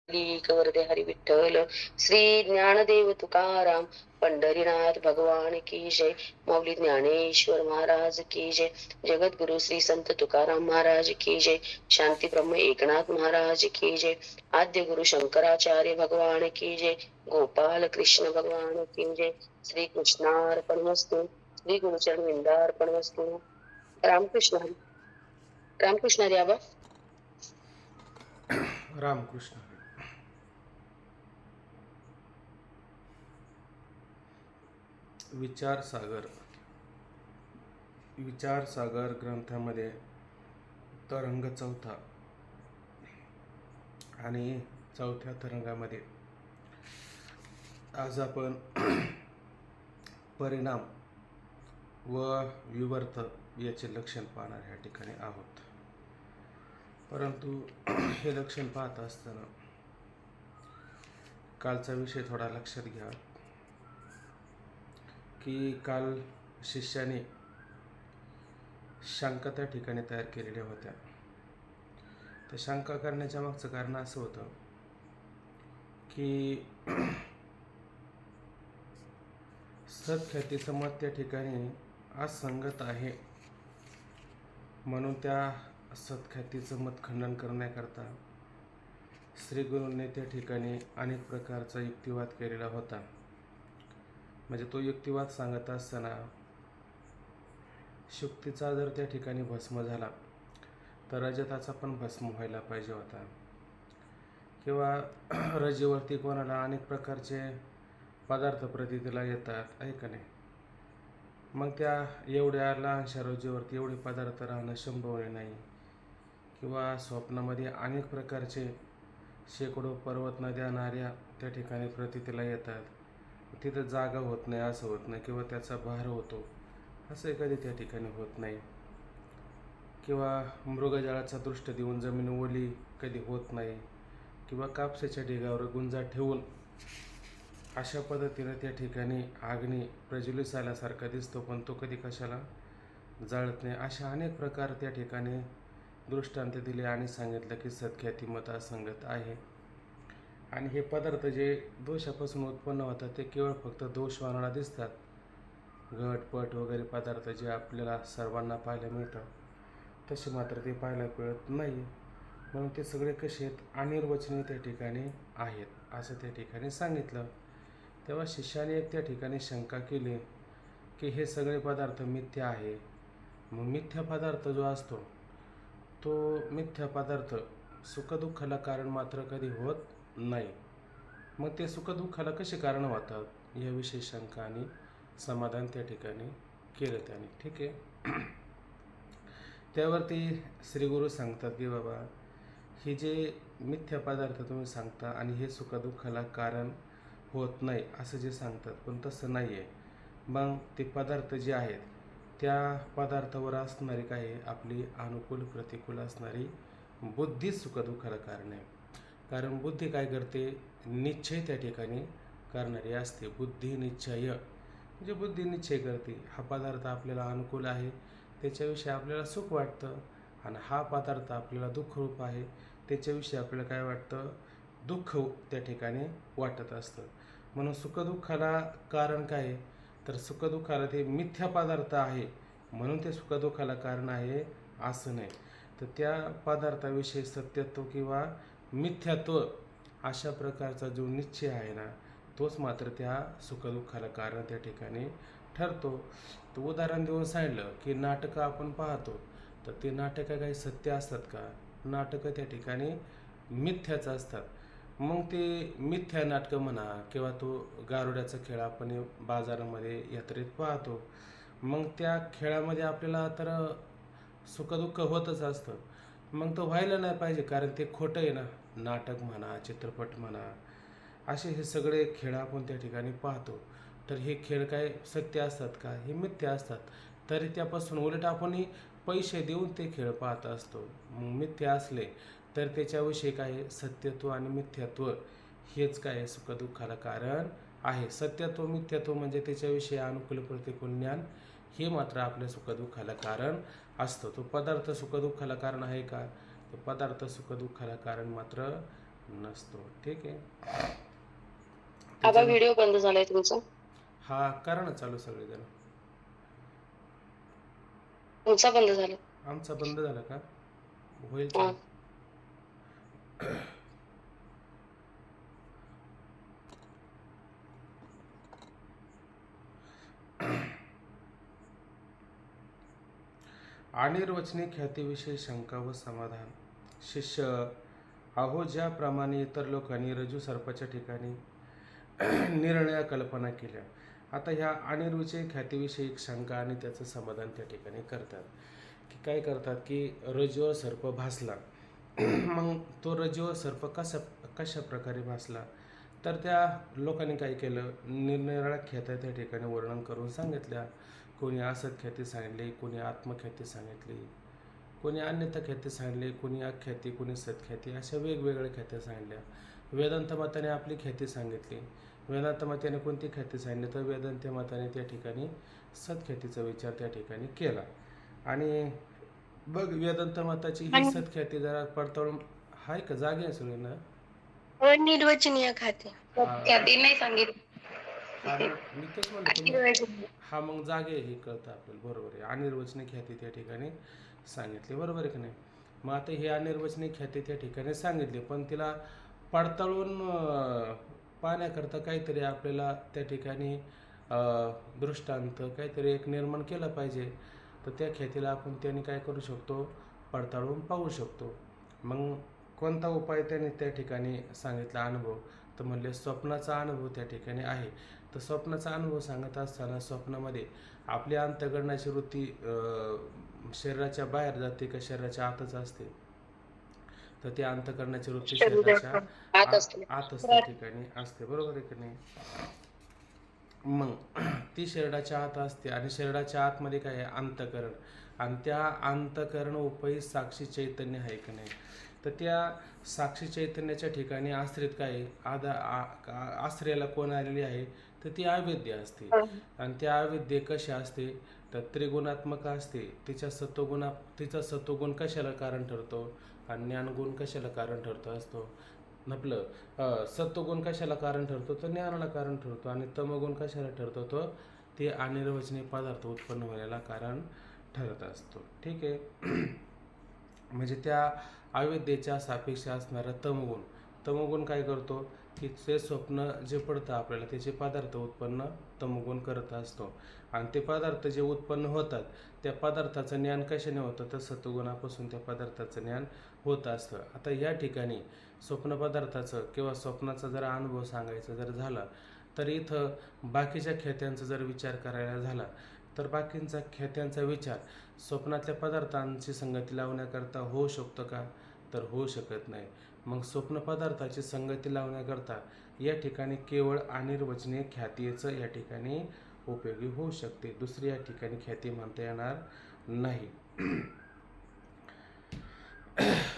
वरदे हरी विठ्ठल. श्री ज्ञानदेव तुकाराम पंढरीनाथ भगवान की जय. माऊली ज्ञानेश्वर महाराज की जय. जगद्गुरु श्री संत तुकाराम महाराज की जय. शांती ब्रह्म एकनाथ महाराज की जय. आद्य गुरु शंकराचार्य भगवान की जय. गोपाल कृष्ण भगवान की जय. श्री कृष्णार्पणमस्तु. श्री गुरुचरण विंदार्पणमस्तु. रामकृष्ण हरी. रामकृष्ण हरी आबा. रामकृष्ण. विचारसागर ग्रंथामध्ये तरंग चौथा आणि चौथ्या तरंगामध्ये आज आपण परिणाम व विवर्त याचे लक्षण पाहणार या ठिकाणी आहोत. परंतु हे लक्षण पाहत असताना कालचा विषय थोडा लक्षात घ्या की काल शिष्याने शंका त्या ठिकाणी तयार केलेल्या होत्या. तर शंका करण्याच्या मागचं कारण असं होतं की सत्ख्यातीचं मत त्या ठिकाणी असंगत आहे, म्हणून त्या सत्ख्यातीचं मत खंडन करण्याकरता श्रीगुरूंनी त्या ठिकाणी अनेक प्रकारचा युक्तिवाद केलेला होता. म्हणजे तो युक्तिवाद सांगत असताना शुक्तीचा जर त्या ठिकाणी भस्म झाला तर रजताचा पण भस्म व्हायला पाहिजे होता. किंवा रजेवरती कोणाला अनेक प्रकारचे पदार्थ प्रतीला येतात, आहे का नाही. मग त्या एवढ्या लहानशा रजेवरती एवढे पदार्थ राहणं संभव नाही. किंवा स्वप्नामध्ये अनेक प्रकारचे शेकडो पर्वत नद्या नाऱ्या त्या ठिकाणी प्रतीला येतात, तिथं जागा होत नाही, असं होत नाही. किंवा त्याचा भार होतो, असं कधी त्या ठिकाणी होत नाही. किंवा मृगजळाचा दृष्ट देऊन जमीन ओली कधी होत नाही. किंवा कापसाच्या ढिगावर गुंजा ठेवून अशा पद्धतीने त्या ठिकाणी अग्नी प्रज्वलित झाल्यासारखा दिसतो, पण तो कधी कशाला जळत नाही. अशा अनेक प्रकार त्या ठिकाणी दृष्टांत दिले आणि सांगितलं की सत्ख्याती मत असंगत आहे. आणि हे पदार्थ जे दोषापासून उत्पन्न होतात ते केवळ फक्त दोषवानाला दिसतात. घटपट वगैरे पदार्थ जे आपल्याला सर्वांना पाहायला मिळतात तसे मात्र ते पाहायला मिळत नाही. म्हणून ते सगळे कसे आहेत, अनिर्वचनीय त्या ठिकाणी आहेत असं त्या ठिकाणी सांगितलं. तेव्हा शिष्याने एक त्या ठिकाणी शंका केली की हे सगळे पदार्थ मिथ्या आहे. मग मिथ्या पदार्थ जो असतो तो मिथ्या पदार्थ सुखदुःखाला कारण मात्र कधी होत नाही. मग ते सुखदुःखाला कसे कारण होतात याविषयी शंका आणि समाधान त्या ठिकाणी केलं त्याने. ठीक आहे. त्यावरती श्रीगुरू सांगतात की बाबा हे जे मिथ्या पदार्थ तुम्ही सांगता आणि हे सुखदुःखाला कारण होत नाही असं जे सांगतात, पण तसं नाही आहे. मग ते पदार्थ जे आहेत त्या पदार्थावर असणारी काय आपली अनुकूल प्रतिकूल असणारी बुद्धी सुखदुःखाला कारण आहे. कारण बुद्धी काय करते, निश्चय त्या ठिकाणी करणारी असते. बुद्धी निश्चय म्हणजे बुद्धी निश्चय करते हा पदार्थ आपल्याला अनुकूल आहे त्याच्याविषयी आपल्याला सुख वाटतं, आणि हा पदार्थ आपल्याला दुःखरूप आहे त्याच्याविषयी आपल्याला काय वाटतं, दुःख त्या ठिकाणी वाटत असतं. म्हणून सुखदुःखाला कारण काय, तर सुखदुःखाला ते मिथ्या पदार्थ आहे म्हणून ते सुखदुःखाला कारण आहे असं नाही. तर त्या पदार्थाविषयी सत्यत्व किंवा मिथ्यात्व अशा प्रकारचा जो निश्चय आहे ना तोच मात्र त्या सुखदुःखाला कारण त्या ठिकाणी ठरतो. तर उदाहरण देऊन सांगितलं की नाटकं आपण पाहतो तर ते नाटकं काही सत्य असतात का, नाटकं त्या ठिकाणी मिथ्याच असतात. मग ते मिथ्या नाटकं म्हणा किंवा तो गारुड्याचा खेळ आपण बाजारामध्ये यात्रेत पाहतो, मग त्या खेळामध्ये आपल्याला तर सुखदुःख होतच असतं. मग तो व्हायला नाही पाहिजे कारण ते खोटं आहे ना. नाटक म्हणा, चित्रपट म्हणा, असे हे सगळे खेळ आपण त्या ठिकाणी पाहतो. तर हे खेळ काय सत्य असतात का, हे मिथ्या असतात. तरी त्यापासून उलट आपण पैसे देऊन ते खेळ पाहत असतो. मग मिथ्या असले तर त्याच्याविषयी काय सत्यत्व आणि मिथ्यात्व हेच काय सुखदुःखाला कारण आहे. सत्यत्व मिथ्यात्व म्हणजे त्याच्याविषयी अनुकूल प्रतिकूल ज्ञान हे मात्र आपल्या सुखदुःखाला कारण असतं. तो पदार्थ सुखदुःखाला कारण आहे का, तो पदार्थ सुखदुःखाला कारण मात्र नसतो. ठीक आहे. आबा त्याच्यानं व्हिडिओ बंद झालाय तुमचा. हा करा ना चालू सगळेजण. तुमचा बंद झाला. आमचा बंद झाला का? होईल हा. चालू. अनिर्वचनीय ख्यातीविषयी शंका व समाधान. शिष्य, अहो ज्याप्रमाणे इतर लोकांनी रज्जू सर्पाच्या ठिकाणी निरनिळ्या कल्पना केल्या, आता ह्या अनिर्वचनीय ख्यातीविषयी एक शंका आणि त्याचं समाधान त्या ठिकाणी करतात. की काय करतात की रज्जूवर सर्प भासला. मग तो रज्जूवर सर्प कशा प्रकारे भासला, तर त्या लोकांनी काय केलं, निरनिराळ्या ख्यात्या त्या ठिकाणी वर्णन करून सांगितल्या. कोणी असत ख्याती सांगितली, कोणी आत्मख्याती सांगितली, कोणी अन्यथा ख्याती सांगितली, कोणी अख्याती, कोणी सत्ख्याती, अशा वेगवेगळ्या ख्यात्या सांगितल्या. वेदांत मताने आपली ख्याती सांगितली. वेदांत मताने कोणती ख्याती सांगितली, तर वेदांत मताने त्या ठिकाणी सत्ख्यातीचा विचार त्या ठिकाणी केला. आणि बघ वेदांत मताची ही सत्ख्याती जरा पडताळून हाय का, जागे आहे सगळ्यांना? अनिर्वचनीय खाते ख्याती नाही सांगितली. हा मी तेच म्हणलं तुम्ही. अनिर्वचनीय. हा मग जागे हे कळतं आपल्याला, बरोबर आहे. अनिर्वचनीय ख्याती त्या ठिकाणी सांगितली, बरोबर आहे की नाही? मग आता हे अनिर्वचनीय ख्याती त्या ठिकाणी सांगितली, पण तिला पडताळून पाहण्याकरता काहीतरी आपल्याला त्या ठिकाणी दृष्टांत काहीतरी एक निर्माण केलं पाहिजे. तर त्या ख्यातीला आपण त्यांनी काय करू शकतो, पडताळून पाहू शकतो. मग कोणता उपाय त्यांनी त्या ठिकाणी सांगितला अनुभव, तर म्हणले स्वप्नाचा अनुभव त्या ठिकाणी आहे. तर स्वप्नाचा अनुभव सांगत असताना स्वप्नामध्ये आपली अंतःकरणाची वृत्ती शरीराच्या बाहेर जाते का शरीराच्या आतच असते, तर ती अंतःकरणाची वृत्ती शरीराच्या आत असते. आत असते ठिकाणी असते, बरोबर आहे की नाही? मग ती शरीराच्या आत असते आणि शरीराच्या आतमध्ये काय आहे, अंतःकरण. आणि त्या अंतःकरण उपही साक्षी चैतन्य आहे की नाही, तर त्या साक्षी चैतन्याच्या ठिकाणी आश्रित काय आहे, आश्रयाला कोण आलेली आहे, तर ती अविद्या असते. आणि त्या अविद्या कशी असते, तर त्रिगुणात्मक असते. तिचा सत्वगुण कशाला कारण ठरतो आणि ज्ञानगुण कशाला कारण ठरतो असतो. आपलं सत्वगुण कशाला कारण ठरतो, तर ज्ञानाला कारण ठरतो. आणि तमगुण कशाला ठरतो, तो ते अनिर्वचनीय पदार्थ उत्पन्न होण्याला कारण ठरत असतो. ठीक आहे. म्हणजे त्या अविद्येच्या सापेक्ष असणारा तमगुण काय करतो, की ते स्वप्न जे पडतं आपल्याला त्याचे पदार्थ उत्पन्न तमगुण करत असतो. आणि ते पदार्थ जे उत्पन्न होतात त्या पदार्थाचं ज्ञान कशाने होतं, तर सत्वगुणापासून त्या पदार्थाचं ज्ञान होत असतं. आता या ठिकाणी स्वप्न पदार्थाचं किंवा स्वप्नाचा जर अनुभव सांगायचा जर झाला, तर इथं बाकीच्या ख्यात्यांचा जर विचार करायला झाला, तर बाकींचा ख्यात्यांचा विचार स्वप्नातल्या पदार्थांची संगती लावण्याकरता होऊ शकतो का, तर होऊ शकत नाही. मग स्वप्न पदार्थाची संगती लावण्याकरता या ठिकाणी केवळ अनिर्वचनीय ख्यातीचं या ठिकाणी उपयोगी होऊ शकते. दुसरी या ठिकाणी ख्याती म्हणता येणार नाही.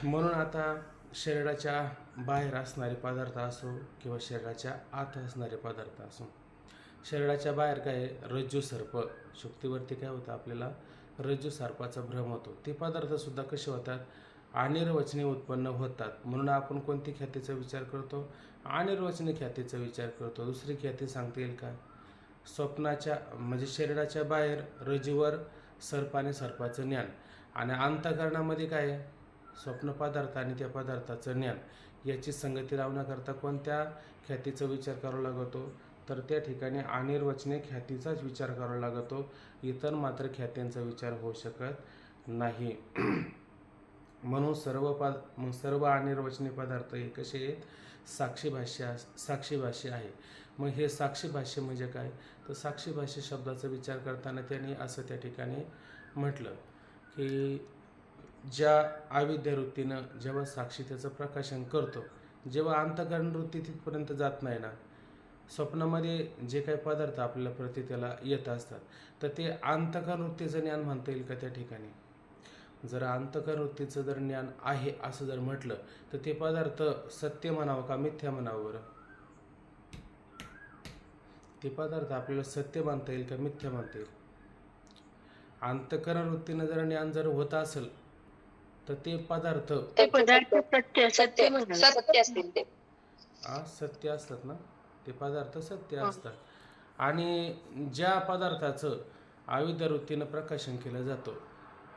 म्हणून आता शरीराच्या बाहेर असणारे पदार्थ असो किंवा शरीराच्या आत असणारे पदार्थ असो, शरीराच्या बाहेर काय रज्जू सर्प, शुक्तीवरती काय होतं आपल्याला, रज्जू सर्पाचा भ्रम होतो. ते पदार्थसुद्धा कसे होतात, अनिर्वचनीय उत्पन्न होतात. म्हणून आपण कोणती ख्यातीचा विचार करतो, अनिर्वचनीय ख्यातीचा विचार करतो. दुसरी ख्याती सांगता येईल का, स्वप्नाच्या म्हणजे शरीराच्या बाहेर रज्जूवर सर्प आणि सर्पाचं ज्ञान, आणि अंतःकरणामध्ये काय स्वप्न पदार्थ आणि त्या पदार्थाचं ज्ञान, याची संगती लावण्याकरता कोणत्या ख्यातीचा विचार करावा लागतो, तर त्या ठिकाणी अनिर्वचनीय ख्यातीचाच विचार करावा लागतो. इतर मात्र ख्यात्यांचा विचार होऊ शकत नाही. म्हणून सर्व अनिर्वचनीय पदार्थ हे कसे आहेत, साक्षी भाष्य आहे. मग हे साक्षी भाष्य म्हणजे काय, तर साक्षी भाष्य शब्दाचा विचार करताना त्यांनी असं त्या ठिकाणी म्हटलं की ज्या अविद्या वृत्तीनं जेव्हा साक्षी त्याचं प्रकाशन करतो, जेव्हा अंतःकरण वृत्ती तिथपर्यंत जात नाही ना, स्वप्नामध्ये जे काही पदार्थ आपल्याला प्रतीला येत असतात, तर ते अंतःकरण वृत्तीचं ज्ञान म्हणता येईल का त्या ठिकाणी. जर अंतःकरण वृत्तीचं जर ज्ञान आहे असं जर म्हटलं, तर ते पदार्थ सत्य म्हणावं का मिथ्या म्हणावं बरं, ते पदार्थ आपल्याला सत्य मानता येईल का मिथ्या मानता येईल. अंतःकरण वृत्तीनं जर ज्ञान जर होत असेल, तर ते पदार्थ ते पदार्थ सत्य सत्य म्हणाल. सत्य असतील ते. सत्य असतात ना, ते पदार्थ सत्य हं. असतात. आणि ज्या पदार्थाचं अविद्या वृत्तीनं प्रकाशन केलं जातं,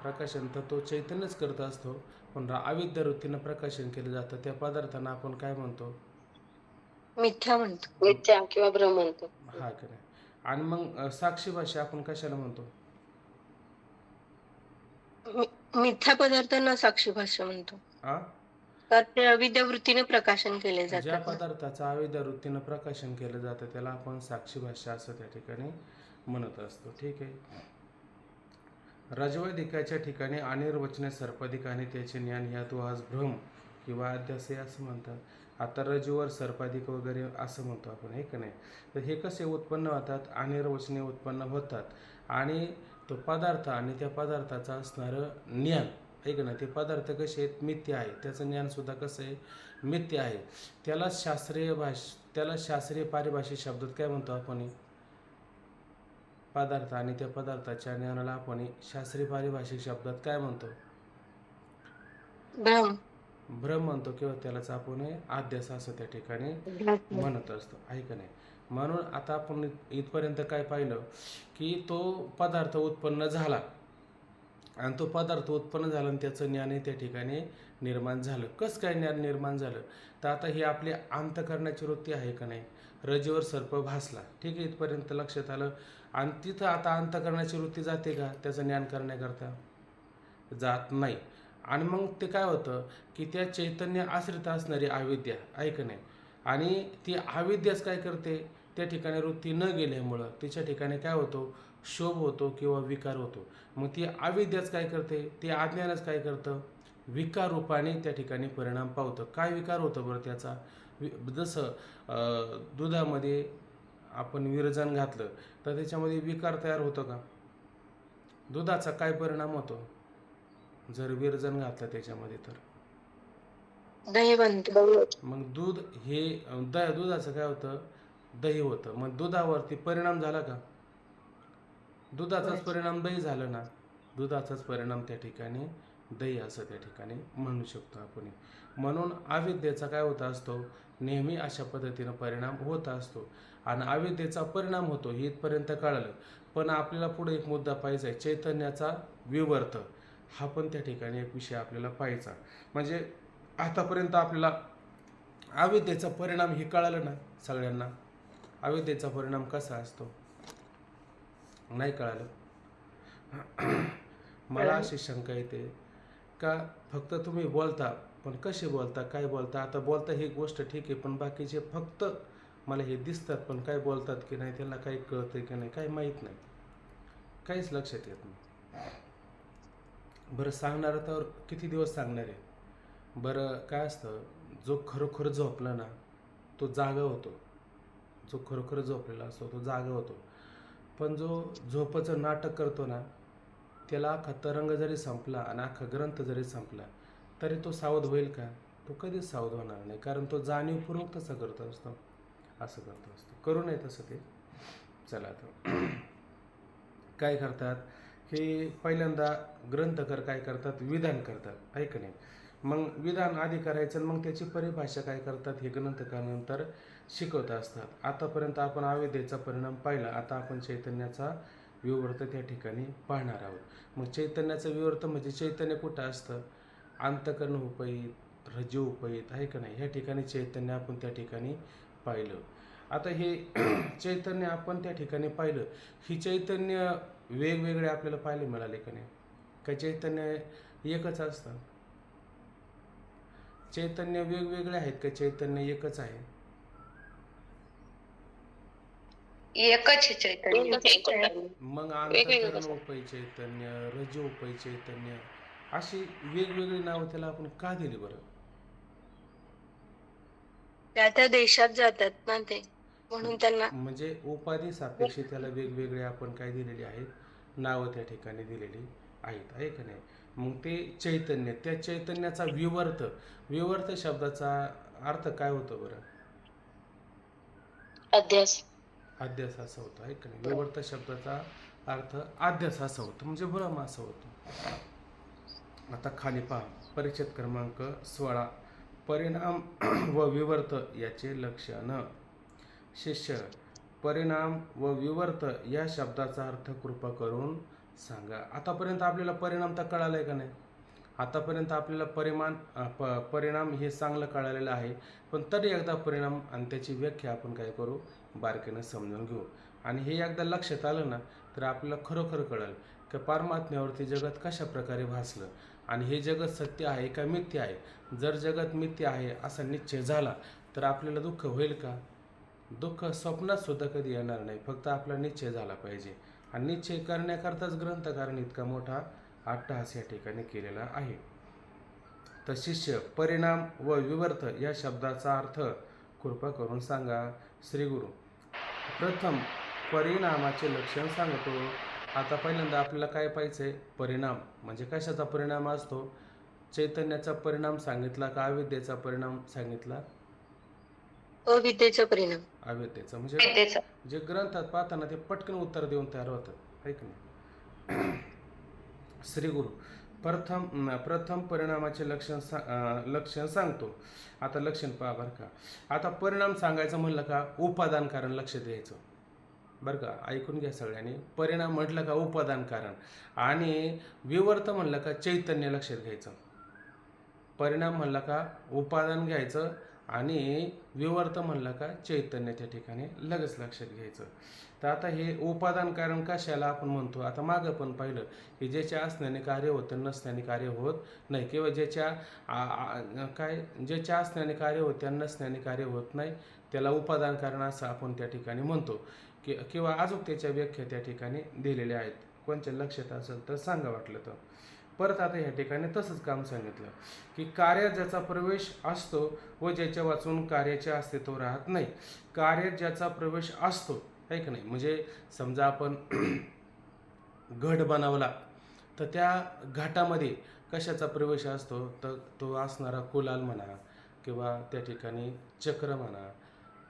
प्रकाशन तर तो चैतन्यच करत असतो, पण अविद्या वृत्तीनं प्रकाशन केलं जातं त्या पदार्थांना आपण काय म्हणतो? मिथ्या म्हणतो. मिथ्या किंवा भ्रम म्हणतो. हा की नाही. आणि मग साक्षी भाषा आपण कशाला म्हणतो? मिथ्या पदार्थांना साक्षी भाषा म्हणतो. आ तर ते अविद्या वृत्तीने प्रकाशन केले ज्या जातात ना. पदार्थाचं अविद्या वृत्तीनं प्रकाशन केलं जातं त्याला आपण साक्षी भाषा असं त्या ठिकाणी म्हणत असतो. ठीक आहे. रजवैदिकाच्या ठिकाणी अनिर्वचनीय सर्पाधिक आणि त्याचे ज्ञान यात वास भ्रम किंवा अध्यास असं म्हणतात. आता रजूवर सर्पाधिक वगैरे असं म्हणतो आपण, हे का नाही. तर हे कसे उत्पन्न होतात? अनिर्वचनीय उत्पन्न होतात. आणि तो पदार्थ आणि त्या पदार्थाचं असणारं ज्ञान, आहे का नाही, ते पदार्थ कसे आहेत? मिथ्य आहे. त्याचं ज्ञानसुद्धा कसं आहे? मिथ्य आहे. त्याला शास्त्रीय पारिभाषिक शब्दात काय म्हणतो आपण? पदार्थ आणि त्या पदार्थाच्या ज्ञानाला आपण शास्त्रीय पारिभाषिक शब्दात काय म्हणतो? भ्रम. भ्रम म्हणतो, किंवा त्यालाच आपण अध्यास असं त्या ठिकाणी म्हणत असतो, आहे का नाही. म्हणून आता आपण इथपर्यंत काय पाहिलं की तो पदार्थ उत्पन्न झाला आणि तो पदार्थ उत्पन्न झाला आणि त्याचं ज्ञानही त्या ठिकाणी निर्माण झालं. कसं काय ज्ञान निर्माण झालं? तर आता ही आपली अंतःकरणाची वृत्ती आहे का नाही, रजेवर सर्प भासला, ठीक आहे, इथपर्यंत लक्षात आलं. आणि तिथं आता अंतःकरणाची वृत्ती जाते का त्याचं ज्ञान करण्याकरता? जात नाही. आणि मग ते काय होतं की त्या चैतन्य आश्रित असणारी अविद्या, आहे का नाही, आणि ती अविद्याच काय करते, त्या ठिकाणी वृत्ती न गेल्यामुळं तिच्या ठिकाणी काय होतो? शोभ होतो किंवा विकार होतो. मग ती अविद्याच काय करते, ते अज्ञानच काय करतं? विकार रूपाने त्या ठिकाणी परिणाम पावतं. काय विकार होतं बरं त्याचा? जसं दुधामध्ये आपण विरजन घातलं तर त्याच्यामध्ये विकार तयार होतं का? दुधाचा काय परिणाम होतो जर विरजन घातलं त्याच्यामध्ये? तर दही बनतो. मग दूध हे दुधाचं काय होतं? दही होतं. मग दुधावरती परिणाम झाला का? दुधाचाच परिणाम दही झालं ना. दुधाचाच परिणाम त्या ठिकाणी दही असं त्या ठिकाणी म्हणू शकतो आपण. म्हणून अविद्येचा काय होत असतो? नेहमी अशा पद्धतीनं परिणाम होत असतो. आणि अविद्येचा परिणाम होतो हे इथपर्यंत कळलं. पण आपल्याला पुढे एक मुद्दा पाहिजे आहे, चैतन्याचा विवर्त. हा पण त्या ठिकाणी एक विषय आपल्याला पाहायचा. म्हणजे आतापर्यंत आपल्याला अविद्येचा परिणाम हे कळालं ना सगळ्यांना. अविद्येचा परिणाम कसा असतो नाही कळालं. मला अशी शंका येते का फक्त तुम्ही बोलता, पण कसे बोलता, काय बोलता? आता बोलता ही गोष्ट ठीक आहे, पण बाकीचे फक्त मला हे दिसतात, पण काय बोलतात की नाही, त्यांना काही कळतं की नाही, काही माहीत नाही, काहीच लक्षात येत नाही. बरं सांगणारं तर किती दिवस सांगणार आहे? बरं काय असतं, जो खरोखर झोपला ना तो जागा होतो. जो खरोखर झोपलेला असतो तो जागा होतो. पण जो झोपेचं नाटक करतो ना त्याला अख्खा तरंग जरी संपला आणि अख्खा ग्रंथ जरी संपला तरी तो सावध होईल का? तो कधीच सावध होणार नाही, कारण तो जाणीवपूर्वक तसं करत असतो, असं करत असतो. करू नये तसं ते. चला आता काय करतात हे, पहिल्यांदा ग्रंथकार काय करतात? विधान करतात, आहे का नाही. मग विधान आधी करायचं आणि मग त्याची परिभाषा काय करतात हे ग्रंथकारानंतर शिकवत असतात. आतापर्यंत आपण अविद्येचा परिणाम पाहिला, आता आपण चैतन्याचा विवर्त त्या ठिकाणी पाहणार आहोत. मग चैतन्याचं विवर्त म्हणजे चैतन्य कुठं असतं? अंतःकरण उपहित, रज्जू उपहित, आहे का नाही, ह्या ठिकाणी चैतन्य आपण त्या ठिकाणी पाहिलं. आता हे चैतन्य आपण त्या ठिकाणी पाहिलं, ही चैतन्य वेगवेगळे आपल्याला पाहायला मिळाले का नाही? का चैतन्य एकच असतं? चैतन्य वेगवेगळे आहेत का चैतन्य एकच आहे? एकच आहे चैतन्य. मग अंतःकरण उपय चैतन्य, रज्जू उपय चैतन्य, अशी वेगवेगळी नावं त्याला आपण का दिली बरं? त्या देशात जातात ना ते, म्हणून त्यांना म्हणजे उपाधी सापेक्ष त्याला वेगवेगळे आपण काय दिलेली आहेत नावं त्या ठिकाणी दिलेली आहेत, आहे का नाही. मग ते चैतन्य, त्या चैतन्याचा विवर्त, विवर्त शब्दाचा अर्थ काय होतो बरं? अध्यास. अध्यास असं होतं, आहे का नाही. विवर्त शब्दाचा अर्थ अध्यास असा होतो, म्हणजे भ्रम असं होतं. आता खाली पहा, परिच्छेद क्रमांक 16. परिणाम व विवर्त याचे लक्षण. शिष्य, परिणाम व विवर्त या शब्दाचा अर्थ कृपा करून सांगा. आतापर्यंत आपल्याला परिणाम तर कळालाय का नाही? आतापर्यंत आपल्याला परिणाम हे चांगलं कळालेलं आहे, पण तरी एकदा परिणाम आणि त्याची व्याख्या आपण काय करू, बारकाईनं समजून घेऊ. आणि हे एकदा लक्षात आलं ना तर आपल्याला खरोखर कळेल की परमात्म्यावरती जगत कशा प्रकारे भासलं आणि हे जगत सत्य आहे का मिथ्य आहे. जर जगत मिथ्य आहे असा निश्चय झाला तर आपल्याला दुःख होईल का? दुःख स्वप्नात सुद्धा कधी येणार नाही, फक्त आपला निश्चय झाला पाहिजे. आणि निश्चय करण्याकरताच ग्रंथकाराने इतका मोठा अट्टहास या ठिकाणी केलेला आहे. तर शिष्य, परिणाम व विवर्त या शब्दाचा अर्थ कृपा करून सांगा. श्री गुरु, प्रथम परिणामाचे लक्षण सांगतो. आता पहिल्यांदा आपल्याला काय पाहिजे? परिणाम म्हणजे कशाचा परिणाम असतो? चैतन्याचा परिणाम सांगितला का अविद्येचा परिणाम सांगितला? अविद्येचा परिणाम. अविद्येचा म्हणजे जे ग्रंथात पाहताना ते पटकन उत्तर देऊन तयार होतात, आहे की नाही? श्री गुरु, प्रथम परिणामाचे लक्षण सांगतो. आता लक्षण पहा बरं का. आता परिणाम सांगायचं म्हणलं का उपादान कारण लक्षात घ्यायचं बरं का. ऐकून घ्या सगळ्यांनी. परिणाम म्हटलं का उपादान कारण आणि विवर्त म्हणलं का चैतन्य लक्षात घ्यायचं. परिणाम म्हणला का उपादान घ्यायचं आणि विवर्त म्हणलं का चैतन्य त्या ठिकाणी लगेच लक्षात घ्यायचं. तर आता हे उपादान कारण कशाला आपण म्हणतो? आता मागं पण पाहिलं की ज्याच्या असण्याने कार्य होतं नसण्याने कार्य होत नाही, किंवा ज्याच्या ज्याच्या असण्याने कार्य होत्या नसण्याने कार्य होत नाही त्याला उपादान कारण असं आपण त्या ठिकाणी म्हणतो. किंवा अजून त्याच्या व्याख्या त्या ठिकाणी दिलेल्या आहेत. कोणत्या लक्षात असेल तर सांगा वाटलं तर. परत आता ह्या ठिकाणी तसंच काम सांगितलं की कार्यात ज्याचा प्रवेश असतो व ज्याच्या वाचून कार्याचे अस्तित्व राहत नाही. कार्यात ज्याचा प्रवेश असतो, आहे का नाही? म्हणजे समजा आपण घट बनवला तर त्या घाटामध्ये कशाचा प्रवेश असतो? तर तो असणारा कुलाल म्हणा किंवा त्या ठिकाणी चक्र म्हणा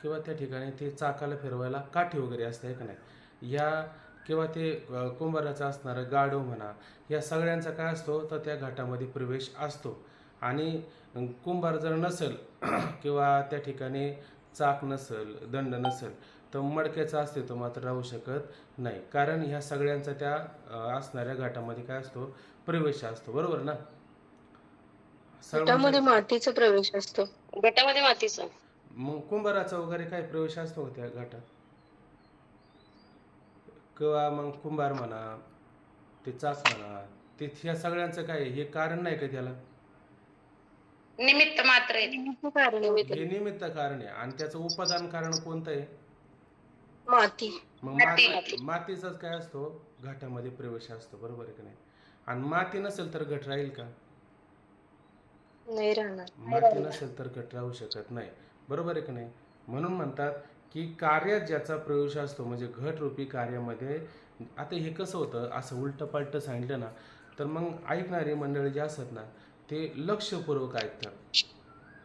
किंवा त्या ठिकाणी ते चाकाला फिरवायला काठी वगैरे असते, आहे का नाही? या किंवा ते कुंभाराचा असणारं गाडो म्हणा, या सगळ्यांचा काय असतो? तर त्या घाटामध्ये प्रवेश असतो. आणि कुंभार जर नसेल किंवा त्या ठिकाणी चाक नसेल, दंड नसेल तर मडक्याचं अस्तित्व मात्र राहू शकत नाही, कारण ह्या सगळ्यांचा त्या असणाऱ्या घाटामध्ये काय असतो? प्रवेश असतो, बरोबर ना? घटामध्ये मातीचा प्रवेश असतो. गटामध्ये मातीचा. मग कुंभाराचा वगैरे काय प्रवेश असतो त्या घाटात? किंवा मग कुंभार म्हणा, ते चाक म्हणा, ते ह्या सगळ्यांचं काय हे कारण नाही का त्याला? निमित्त मात्र आहे. हे निमित्त कारण आहे. आणि त्याचं उपादान कारण कोणतं आहे? माती. मग मातीचाच काय असतो? घाटामध्ये प्रवेश असतो, बरोबर आहे की नाही? आणि माती नसेल तर घट राहील का? नाही राहणार. माती नसेल तर घट राहू शकत नाही, बरोबर आहे की नाही? म्हणून म्हणतात की कार्यात ज्याचा प्रवेश असतो म्हणजे घट रूपी कार्यामध्ये. आता हे कसं होतं, असं उलटं पालटं सांगितलं ना तर मग ऐकणारी मंडळी जे असतात ना ते लक्षपूर्वक ऐकतात.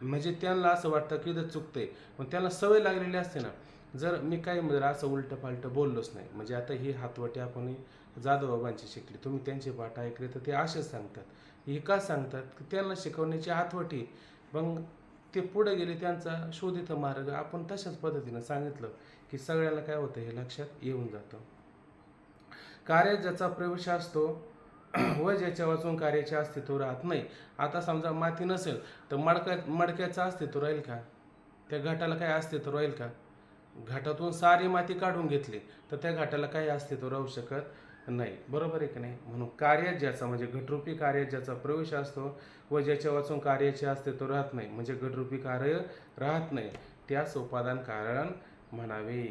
म्हणजे त्यांना असं वाटतं की इथं चुकतंय, मग त्यांना सवय लागलेली असते ना. जर मी काय जर असं उलटं पालटं बोललोच नाही, म्हणजे आता ही हातवटी आपण जाधवबाबांची शिकली, तुम्ही त्यांचे पाठ ऐकले तर ते असेच सांगतात. हे का सांगतात? की त्यांना शिकवण्याची हातवटी. मग ते पुढे गेले, त्यांचा शोधित मार्ग. आपण तशाच पद्धतीनं सांगितलं की सगळ्याला काय होतं हे लक्षात येऊन जातं. कार्यात ज्याचा प्रवेश असतो व ज्याच्या वाचून कार्याचे अस्तित्व राहत नाही. आता समजा माती नसेल तर मडक्याचं अस्तित्व राहील का? त्या घाटाला काय अस्तित्व राहील का? घाटातून सारी माती काढून घेतली तर त्या घाटाला काही अस्तित्व राहू शकत नाही, बरोबर आहे की नाही? म्हणून कार्यात ज्याचा म्हणजे घटरूपी कार्यात ज्याचा प्रवेश असतो व ज्याच्या वाचून कार्याचे अस्तित्व राहत नाही, म्हणजे घटरूपी कार्य राहत नाही, त्यास उपादान कारण म्हणावे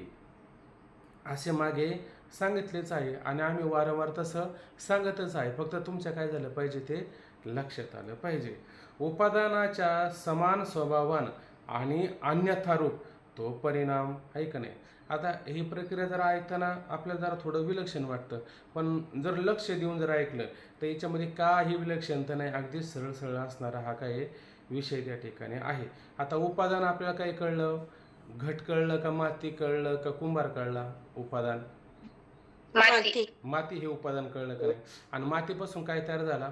असे मागे सांगितलेच आहे. आणि आम्ही वारंवार तसं सांगतच आहे, फक्त तुमच्या काय झालं पाहिजे ते लक्षात आलं पाहिजे. उपादानाच्या समान स्वभावान आणि अन्यथारूप तो परिणाम, आहे का नाही? आता ही प्रक्रिया जर ऐकताना आपल्याला जरा थोडं विलक्षण वाटतं, पण जर लक्ष देऊन जर ऐकलं तर याच्यामध्ये काही विलक्षणता नाही, अगदी सरळ सरळ असणारा हा काय विषय त्या ठिकाणी आहे. आता उपादान आपल्याला काय कळलं? घट कळलं का माती कळलं का कुंभार कळला? उपादान माती हे उपादान कळलं का नाही? आणि मातीपासून काय तयार झाला?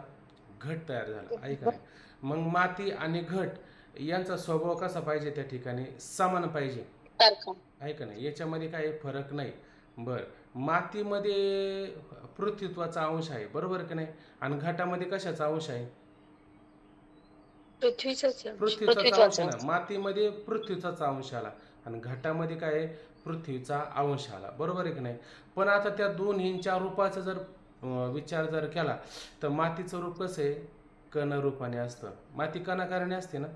घट तयार झाला, आहे का नाही? मग माती आणि घट यांचा स्वभाव कसा पाहिजे त्या ठिकाणी? समान पाहिजे, सारखं. आहे का नाही? याच्यामध्ये काही फरक नाही. बरं, मातीमध्ये पृथ्वीत्वाचा अंश आहे, बरोबर की नाही? आणि घटामध्ये कशाचा अंश आहे? पृथ्वीचाच अंश. पृथ्वीचाच अंश आहे पृथ्वीचा. ना. मातीमध्ये पृथ्वीचाचा अंश आला आणि घटामध्ये काय आहे? पृथ्वीचा अंश आला, बरोबर आहे की नाही? पण आता त्या दोन्हींच्या रूपाचा जर विचार जर केला तर मातीचं रूप कसं आहे? कण रूपाने असतं. माती कणाकाराने असते ना.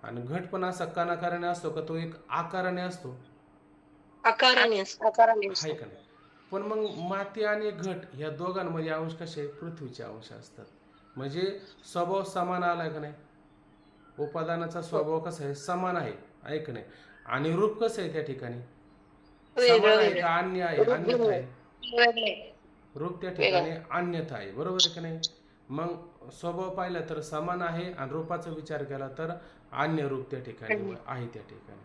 आणि घट पण असा कणाकाराने असतो का तो एक आकाराने असतो, आकाराने असतो. आकाराने आहे असतो. का नाही? पण मग माती आणि घट ह्या दोघांमध्ये अंश कसे? पृथ्वीचे अंश असतात. म्हणजे स्वभाव समान आला का नाही? उपादानाचा हो. स्वभाव कसा आहे? समान आहे, आहे का नाही? आणि रूप कसं आहे त्या ठिकाणी? वेगळं समान आहे वेगळं. का अन्य आहे? रूप अन्यथा भिन्न. आहे. वेगळे. रूप त्या वेगळा. ठिकाणी अन्यथा आहे, बरोबर आहे की नाही? मग स्वभाव पाहिला तर समान आहे आणि रूपाचा विचार केला तर अन्य रूप त्या ठिकाणी आहे त्या ठिकाणी.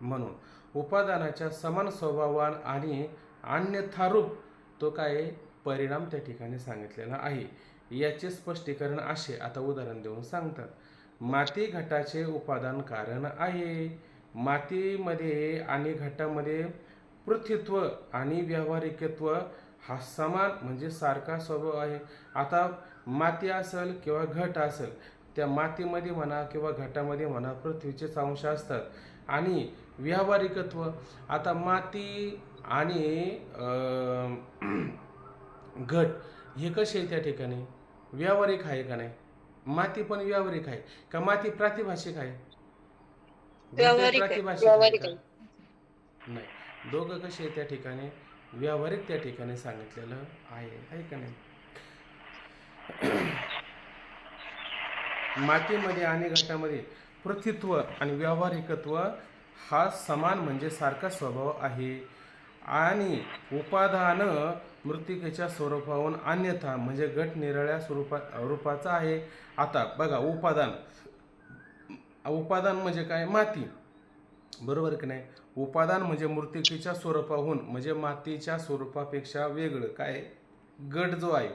म्हणून उपादानाच्या समान स्वभावान आणि अन्यथा रूप तो काय परिणाम त्या ठिकाणी सांगितलेला आहे. याचे स्पष्टीकरण असे आता उदाहरण देऊन सांगतात. माती घटाचे उपादान कारण आहे. मातीमध्ये आणि घटामध्ये पृथ्वीत्व आणि व्यावहारिकत्व हा समान म्हणजे सारखा स्वभाव आहे. आता माती असेल किंवा घट असेल, त्या मातीमध्ये म्हणा किंवा घटामध्ये म्हणा पृथ्वीचेच अंश असतात. आणि व्यावहारिकत्व, आता माती आणि घट हे कसे आहे त्या ठिकाणी? व्यावहारिक आहे का नाही? माती पण व्यावहारिक आहे का? माती प्रातिभाषिक आहे? घट व्यावहारिक आहे. प्रातिभाषिक आहे व्यावहारिक का? आहे. नाही, दोघं कसे आहे त्या ठिकाणी? व्यावहारिक त्या ठिकाणी सांगितलेलं आहे का नाही? मातीमध्ये आणि घटामध्ये पृथ्वीत्व आणि व्यावहारिकत्व हा समान म्हणजे सारखा स्वभाव आहे. आणि उपादान मृत्तिकेच्या स्वरूपाहून अन्यथा म्हणजे घट निराळ्या रूपाचा आहे. आता बघा, उपादान म्हणजे काय? माती, बरोबर की नाही? उपादान म्हणजे मृत्तिकेच्या स्वरूपाहून म्हणजे मातीच्या स्वरूपापेक्षा वेगळं काय? घट जो आहे.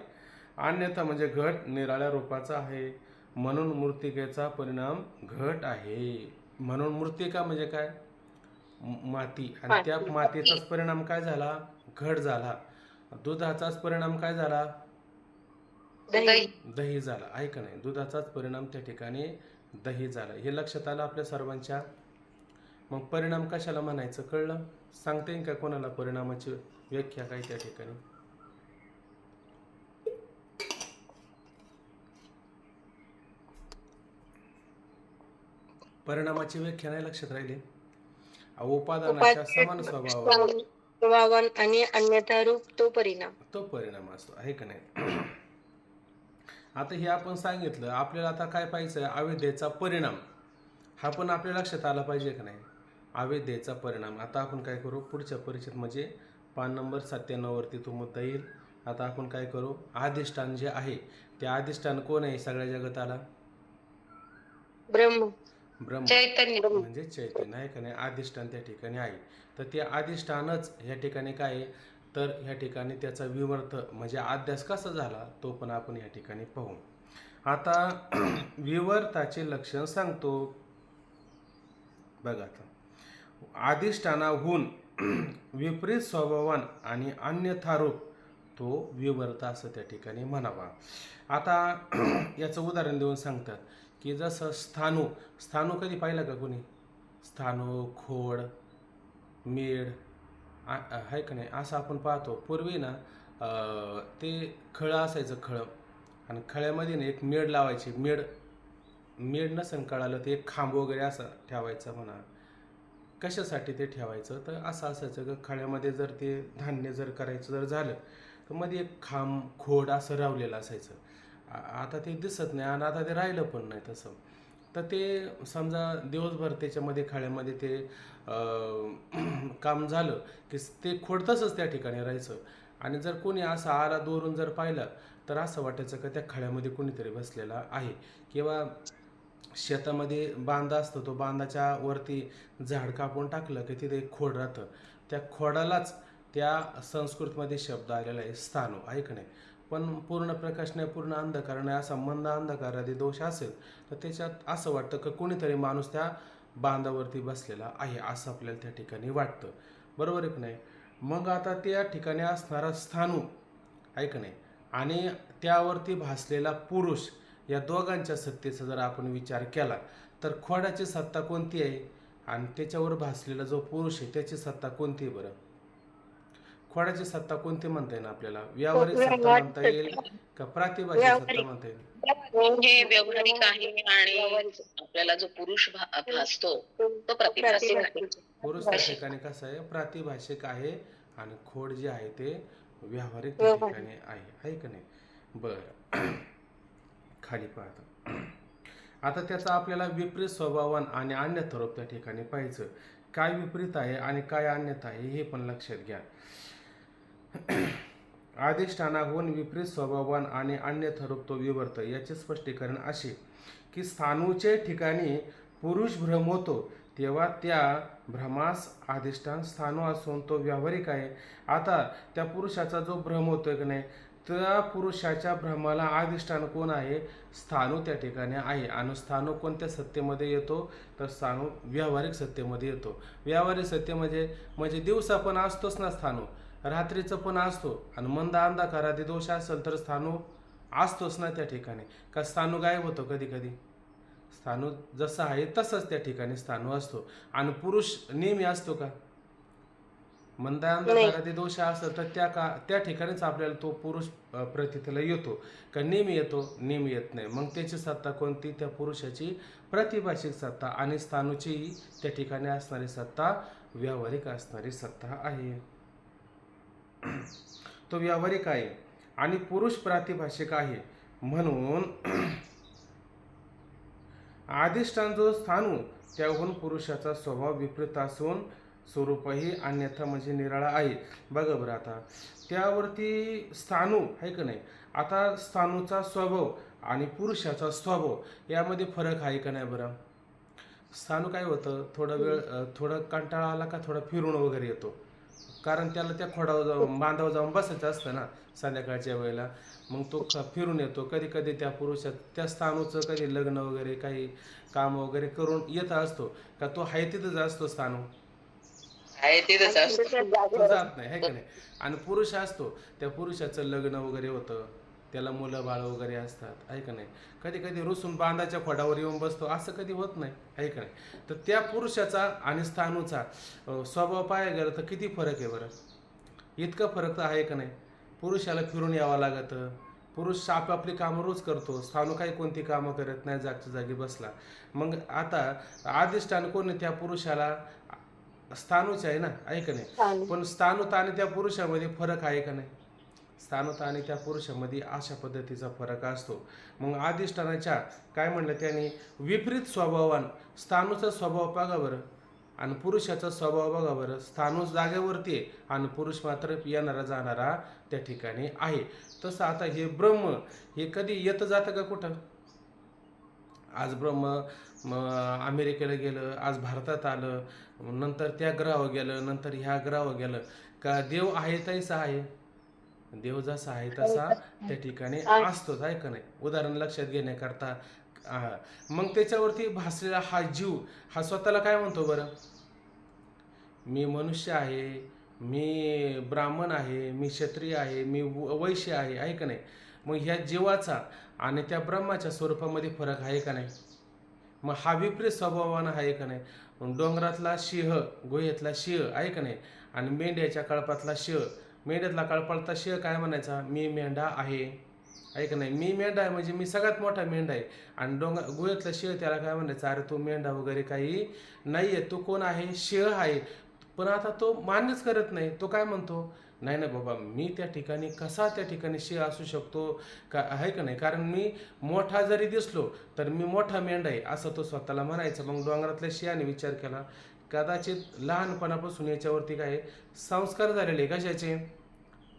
अन्यथा म्हणजे घट निराळ्या रूपाचा आहे, म्हणून मृत्तिकेचा परिणाम घट आहे. म्हणून मृत्तिका म्हणजे काय? माती. आणि त्या मातीचाच परिणाम काय झाला? घट झाला. दुधाचाच परिणाम काय झाला? दही. दही झाला, आहे का नाही? दुधाचाच परिणाम त्या ठिकाणी दही झाला. हे लक्षात आलं आपल्या सर्वांच्या? मग परिणाम कशाला म्हणायचं कळलं? सांगता येईल का कोणाला परिणामाची व्याख्या काय त्या ठिकाणी? परिणामाची व्याख्या नाही लक्षात राहिली? उपादानाच्या समान स्वभावान आणि अन्यथा रूप तो परिणाम असतो, आहे का नाही? आता हे आपण सांगितलं. आपल्याला आता काय पाहिजे? अविद्येचा परिणाम हा पण आपल्या लक्षात आला पाहिजे का नाही? अविद्येचा परिणाम. आता आपण काय करू? पुढच्या परिचित म्हणजे पान नंबर 97 वरती तो मुद्दा येईल. आता आपण काय करू? अधिष्ठान जे आहे ते अधिष्ठान कोण आहे सगळ्या जगताला? ब्रह्म. चैतन्य. म्हणजे चैतन्य, आहे का नाही? अधिष्ठान त्या ठिकाणी आहे. तर ते अधिष्ठानच ह्या ठिकाणी काय आहे? तर ह्या ठिकाणी त्याचा विवर्त म्हणजे अध्यास कसा झाला तो पण आपण ह्या ठिकाणी पाहू. आता विवर्ताचे लक्षण सांगतो. बघा, आता अधिष्ठानाहून विपरीत स्वभावान आणि अन्यथा रूप तो विवर्त असं त्या ठिकाणी म्हणावा. आता याचं उदाहरण देऊन सांगतात की जसं स्थाणू कधी पाहिलं का कोणी? स्थाणू, खोड, मेढ, आहे का नाही? असं आपण पाहतो. पूर्वी ना ते खळं असायचं, खळं, आणि खळ्यामध्ये ना एक मेढ लावायची. मेढ नसेल कळालं ते एक खांब वगैरे असं ठेवायचं म्हणा. कशासाठी ते ठेवायचं? तर असं असायचं की खळ्यामध्ये जर ते धान्य जर करायचं जर झालं तर मध्ये एक खांब, खोड असं रावलेलं असायचं. आता ते दिसत नाही आणि आता ते राहिलं पण नाही तसं. तर ते समजा दिवसभर त्याच्यामध्ये खळ्यामध्ये ते काम झालं की ते खोड तसंच त्या ठिकाणी राहायचं. आणि जर कोणी असं आला दोरून जर पाहिलं तर असं वाटायचं की त्या खळ्यामध्ये कोणीतरी बसलेला आहे. किंवा शेतामध्ये बांधा असतो, तो बांधाच्या वरती झाड कापून टाकलं की तिथे एक खोड राहतं. त्या खोडालाच त्या संस्कृतमध्ये शब्द आलेला आहे स्थाणू, आहे का नाही? पण पूर्ण प्रकाश नाही, पूर्ण अंधकार नाही, असा मंद अंधकार आधी दोष असेल तर त्याच्यात असं वाटतं की कोणीतरी माणूस त्या बांधावरती बसलेला आहे असं आपल्याला त्या ठिकाणी वाटतं. बरोबर आहे की नाही? मग आता त्या ठिकाणी असणारा स्थाणू आहे का नाही आणि त्यावरती भासलेला पुरुष, या दोघांच्या सत्तेचा जर आपण विचार केला तर खोडाची सत्ता कोणती आहे आणि त्याच्यावर भासलेला जो पुरुष आहे त्याची सत्ता कोणती आहे बरं? खोडाची सत्ता कोणती म्हणता येईल आपल्याला? व्यावहारिक सत्ता म्हणता येईल का प्रातिभाषिक सत्ता म्हणता येईल? हे व्यावहारिक आहे आणि आपल्याला जो पुरुष भासतो तो प्रतिभासिक आहे. पुरुष त्या ठिकाणी कसं आहे? प्रातिभाषिक आहे आणि खोड जे आहे ते व्यावहारिक त्या ठिकाणी आहे का नाही? बरं, खाली पाहता आता त्याचा आपल्याला विपरीत स्वभावान आणि अन्यथा रूप त्या ठिकाणी पाहायचं. काय विपरीत आहे आणि काय अन्यथा आहे हे पण लक्षात घ्या. अधिष्ठानाहून विपरीत स्वभावान आणि अन्यथा रूप तो विवर्त, याचे स्पष्टीकरण असे की स्थाणूचे ठिकाणी पुरुष भ्रम होतो तेव्हा त्या भ्रमास अधिष्ठान स्थाणू असून तो व्यावहारिक आहे. आता त्या पुरुषाचा जो भ्रम होतोय की नाही, त्या पुरुषाच्या भ्रमाला अधिष्ठान कोण आहे? स्थाणू त्या ठिकाणी आहे. आणि स्थाणू कोणत्या सत्तेमध्ये येतो? तर स्थाणू व्यावहारिक सत्तेमध्ये येतो. व्यावहारिक सत्य म्हणजे दिवसा पण असतोच ना स्थाणू, रात्रीचं पण असतो, आणि मंद अंधकारादी दोष असेल तर स्थाणू असतोच ना त्या ठिकाणी. का स्थाणू गायब होतो कधी कधी? स्थाणू जसं आहे तसंच त्या ठिकाणी स्थाणू असतो. आणि पुरुष नेहमी असतो का? मंद अंधकारादी दोष असेल तर त्या ठिकाणीच आपल्याला तो पुरुष प्रतीतीला येतो. का नेहमी येतो? नेहमी येत नाही. मग त्याची सत्ता कोणती? त्या पुरुषाची प्रातिभाषिक सत्ता. आणि स्थाणूची त्या ठिकाणी असणारी सत्ता व्यावहारिक असणारी सत्ता आहे. तो व्यावहारिक आहे आणि पुरुष प्रातिभाषिक आहे. म्हणून अधिष्ठान जो स्थाणू त्याहून पुरुषाचा स्वभाव विपरीत असून स्वरूपही अन्यथा म्हणजे निराळा आहे. बघा बरं, आता त्यावरती स्थाणू आहे का नाही? आता स्थाणूचा स्वभाव आणि पुरुषाचा स्वभाव यामध्ये फरक आहे का नाही बरं? स्थाणू काय होतं? थोडा वेळ थोडं कंटाळा आला का थोडा फिरून वगैरे येतो, कारण त्याला त्या खोडावर जाऊन बांधावर जाऊन बसायचं असतं ना संध्याकाळच्या वेळेला. मग तो फिरून येतो. कधी कधी त्या पुरुषात त्या स्थाणूचं कधी लग्न वगैरे काही काम वगैरे करून येत असतो का तो आहे तिथंच असतो स्थाणू? तो जात नाही, आहे का नाही? आणि पुरुष असतो, त्या पुरुषाचं लग्न वगैरे होतं, त्याला मुलं बाळ वगैरे असतात, आहे का नाही? कधी कधी रुसून बांधाच्या खोडावर येऊन बसतो, असं कधी होत नाही, आहे का नाही? तर त्या पुरुषाचा आणि स्थाणूचा स्वभाव पाहायला गेलं तर किती फरक आहे बरं? इतका फरक तर आहे का नाही? पुरुषाला फिरून यावं लागतं, पुरुष आपापली कामं रोज करतो, स्थाणू काही कोणती कामं करत नाही, जागच्या जागी बसला. मग आता अधिष्ठान कोण? त्या पुरुषाला स्थाणूच आहे ना, आहे का नाही? पण स्थाणूत आणि त्या पुरुषामध्ये फरक आहे का नाही? स्थाणूत आणि त्या पुरुषामध्ये अशा पद्धतीचा फरक असतो. मग अधिष्ठानाच्या काय म्हणलं त्याने? विपरीत स्वभावान. स्थाणूचा स्वभाव बघा बरं आणि पुरुषाचा स्वभाव बघा बरं. स्थाणू जागेवरती आहे आणि पुरुष मात्र येणारा जाणारा त्या ठिकाणी आहे. तसं आता हे ब्रह्म हे कधी येतं जातं का कुठं? आज ब्रह्म अमेरिकेला गेलं, आज भारतात आलं, नंतर त्या ग्रहावर गेलं, नंतर ह्या ग्रहावर गेलं. का देव आहे तैसा आहे? देव जसा आहे तसा त्या ठिकाणी असतोच, आहे का नाही? उदाहरण लक्षात घेण्याकरता मग त्याच्यावरती भासलेला हा जीव हा स्वतःला काय म्हणतो बरं? मी मनुष्य आहे, मी ब्राह्मण आहे, मी क्षत्रिय आहे, मी वैश्य आहे, आहे का नाही? मग ह्या जीवाचा आणि त्या ब्रह्माच्या स्वरूपामध्ये फरक आहे का नाही? मग हा विपरीत स्वभावानं आहे का नाही? डोंगरातला सिंह, गुहेतला सिंह, आहे का नाही? आणि मेंढ्याच्या कळपातला सिंह, मेंढ्यातला कळपातला सिंह काय म्हणायचा? मी मेंढा आहे का नाही? मी मेंढा आहे म्हणजे मी सगळ्यात मोठा मेंढा आहे. आणि गुहेतला सिंह त्याला काय म्हणायचं? अरे तू मेंढा वगैरे काही नाही आहे, तू कोण आहे? सिंह आहे. पण आता तो मान्यच करत नाही. तो काय म्हणतो? नाही ना बाबा, मी त्या ठिकाणी कसा त्या ठिकाणी सिंह असू शकतो का, आहे का नाही? कारण मी मोठा जरी दिसलो तर मी मोठा मेंढा आहे असं तो स्वतःला म्हणायचं. मग डोंगरातल्या सिंहाने विचार केला, कदाचित लहानपणापासून याच्यावरती काय संस्कार झालेले. कशाचे?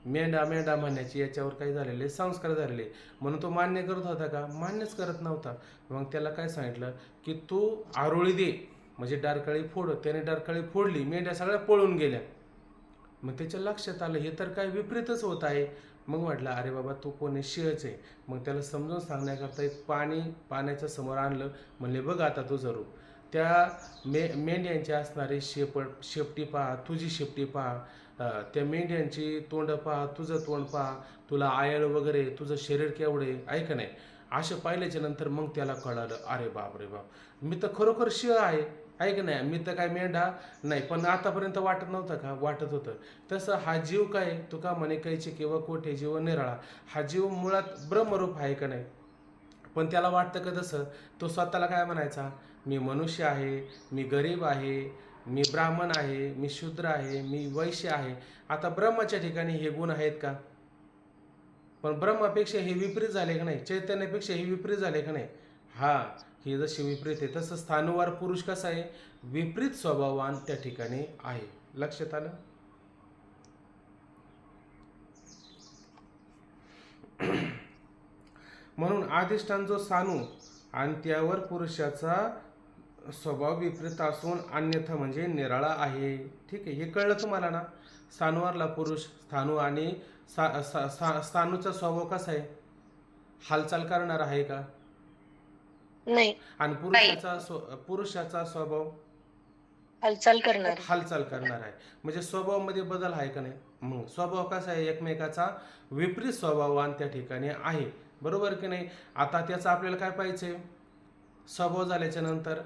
मेंढा मेंढा म्हणण्याचे याच्यावर काही झालेले संस्कार झालेले. म्हणून तो मान्य करत होता का? मान्यच करत नव्हता. मग त्याला काय सांगितलं की तू आरोळी दे, म्हणजे डारकाळी फोड. त्याने डारकाळी फोडली, मेंढ्या सगळ्या पळून गेल्या. मग त्याच्या लक्षात आलं हे तर काय विपरीतच होत आहे. मग म्हटलं अरे बाबा तू कोणी शिळच आहे. मग त्याला समजून सांगण्याकरता एक पाण्याच्या समोर आणलं. म्हणले बघ आता तुझं रूप. त्या मेंढ्यांची असणारी शेपटी पहा, तुझी शेपटी पहा, त्या मेंढ्यांची तोंड पहा, तुझं तोंड पहा, तुला आयल वगैरे, तुझं शरीर केवढे आहे का नाही. असं पाहिल्याच्या नंतर मग त्याला कळालं अरे बाप रे बाप, मी तर खरोखर शिळ आहे का नाही. मी तर काय मेंढा नाही. पण आतापर्यंत वाटत नव्हतं का? वाटत होतं. तसं हा जीव काय, तुका म्हणे कैचे किंवा कोठे जीव निराळा, हा जीव मुळात ब्रह्मरूप आहे का नाही. पण त्याला वाटतं का तसं. तो स्वतःला काय म्हणायचा, मी मनुष्य आहे, मी गरीब आहे, मी ब्राह्मण आहे, मी शूद्र आहे, मी वैश्य आहे. आता ब्रह्माच्या ठिकाणी हे गुण आहेत का? पण ब्रह्मापेक्षा हे विपरीत झाले का नाही, चैतन्यापेक्षा हे विपरीत झाले का नाही. हा, हे जसे विपरीत आहे तसं स्थानूवार पुरुष कसा आहे, विपरीत स्वभावान त्या ठिकाणी आहे. लक्षात आलं. म्हणून अधिष्ठान जो सानू आणि त्यावर पुरुषाचा स्वभाव विपरीत असून अन्यथा म्हणजे निराळा आहे. ठीक आहे, हे कळलं तुम्हाला ना. स्थानूवरला पुरुष स्थानू आणि स्थानूचा स्वभाव कसा आहे, हालचाल करणार आहे का. नाही, आणि पुरुषाचा स्वभाव हालचाल करणार. हालचाल करणार आहे. म्हणजे स्वभावामध्ये बदल आहे का नाही. मग स्वभाव कसा आहे, एकमेकाचा विपरीत स्वभावान त्या ठिकाणी आहे. बरोबर की नाही. आता त्याचं आपल्याला काय पाहिजे, स्वभाव झाल्याच्या नंतर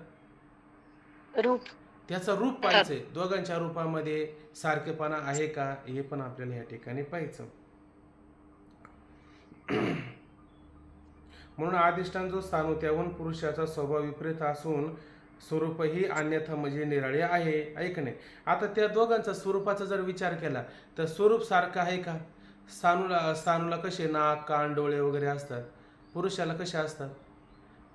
रूप. त्याचं रूप पाहिजे. दोघांच्या रूपामध्ये सारखेपणा आहे का, हे पण आपल्याला या ठिकाणी पाहिजे. म्हणून अधिष्ठान जो स्थान त्याहून पुरुषाचा स्वभाव विपरीत असून स्वरूपही अन्यथा म्हणजे निराळे आहे. ऐक नाही. आता त्या दोघांचा स्वरूपाचा जर विचार केला तर स्वरूप सारखं आहे का. स्थानूला कसे नाक कान डोळे वगैरे असतात, पुरुषाला कसे असतात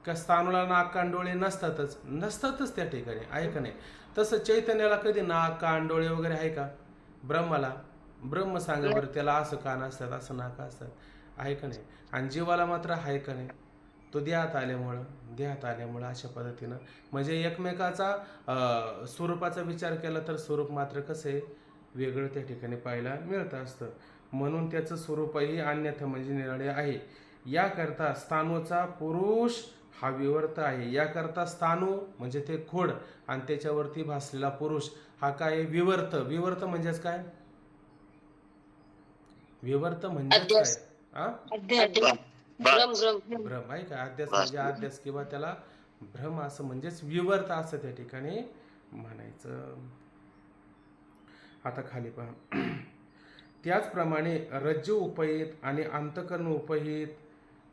का. स्थानूला नाक कान डोळे नसतातच त्या ठिकाणी, आहे का नाही. तसं चैतन्याला कधी नाक कान डोळे वगैरे आहे का. ब्रह्म सांगा बरं, त्याला असं कान असतात, असं नाक असतात, आहे का नाही. आणि जीवाला मात्र आहे का नाही. तो देहात आल्यामुळं अशा पद्धतीनं म्हणजे एकमेकाचा स्वरूपाचा विचार केला तर स्वरूप मात्र कसं आहे, वेगळं त्या ठिकाणी पाहायला मिळतं असतं. म्हणून त्याचं स्वरूपही अन्यथा म्हणजे निराळे आहे. याकरता स्थानूचा पुरुष हा विवर्त आहे. याकरता स्थानू म्हणजे ते खोड आणि त्याच्यावरती भासलेला पुरुष हा काय, विवर्त. विवर्त म्हणजेच काय, विवर्त म्हणजेच काय, भ्रम आहे का. अध्यास म्हणजे अध्यास किंवा त्याला भ्रम असं म्हणजेच विवर्त असं त्या ठिकाणी म्हणायचं. आता खाली पहा. त्याचप्रमाणे रज्जू उपहित आणि अंतकरण उपहित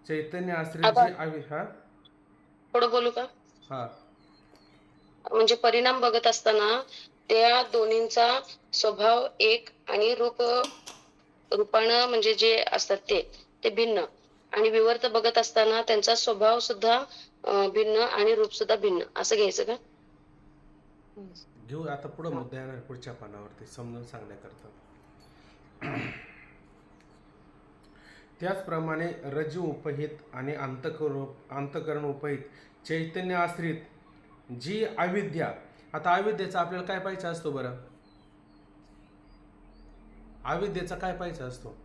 चैतन्य आश्रित जे हा थोडं बोलू का. हा म्हणजे परिणाम बघत असताना त्या दोन्हींचा स्वभाव एक आणि रूपानं म्हणजे जे असतात ते भिन्न, आणि विवर्त बघत असताना त्यांचा स्वभाव सुद्धा भिन्न आणि रूप सुद्धा भिन्न, असं घ्यायचं का. घेऊ. आता पुढे मुद्दा येणार पुढच्या पानावरती समजून सांगण्याकरता. त्याचप्रमाणे रज्जू उपहित आणि अंतकरण उपहित चैतन्य आश्रित जी अविद्या. आता अविद्येचा आपल्याला काय पाहिजे असतो बरं, अविद्येचा काय पाहिजे असतो,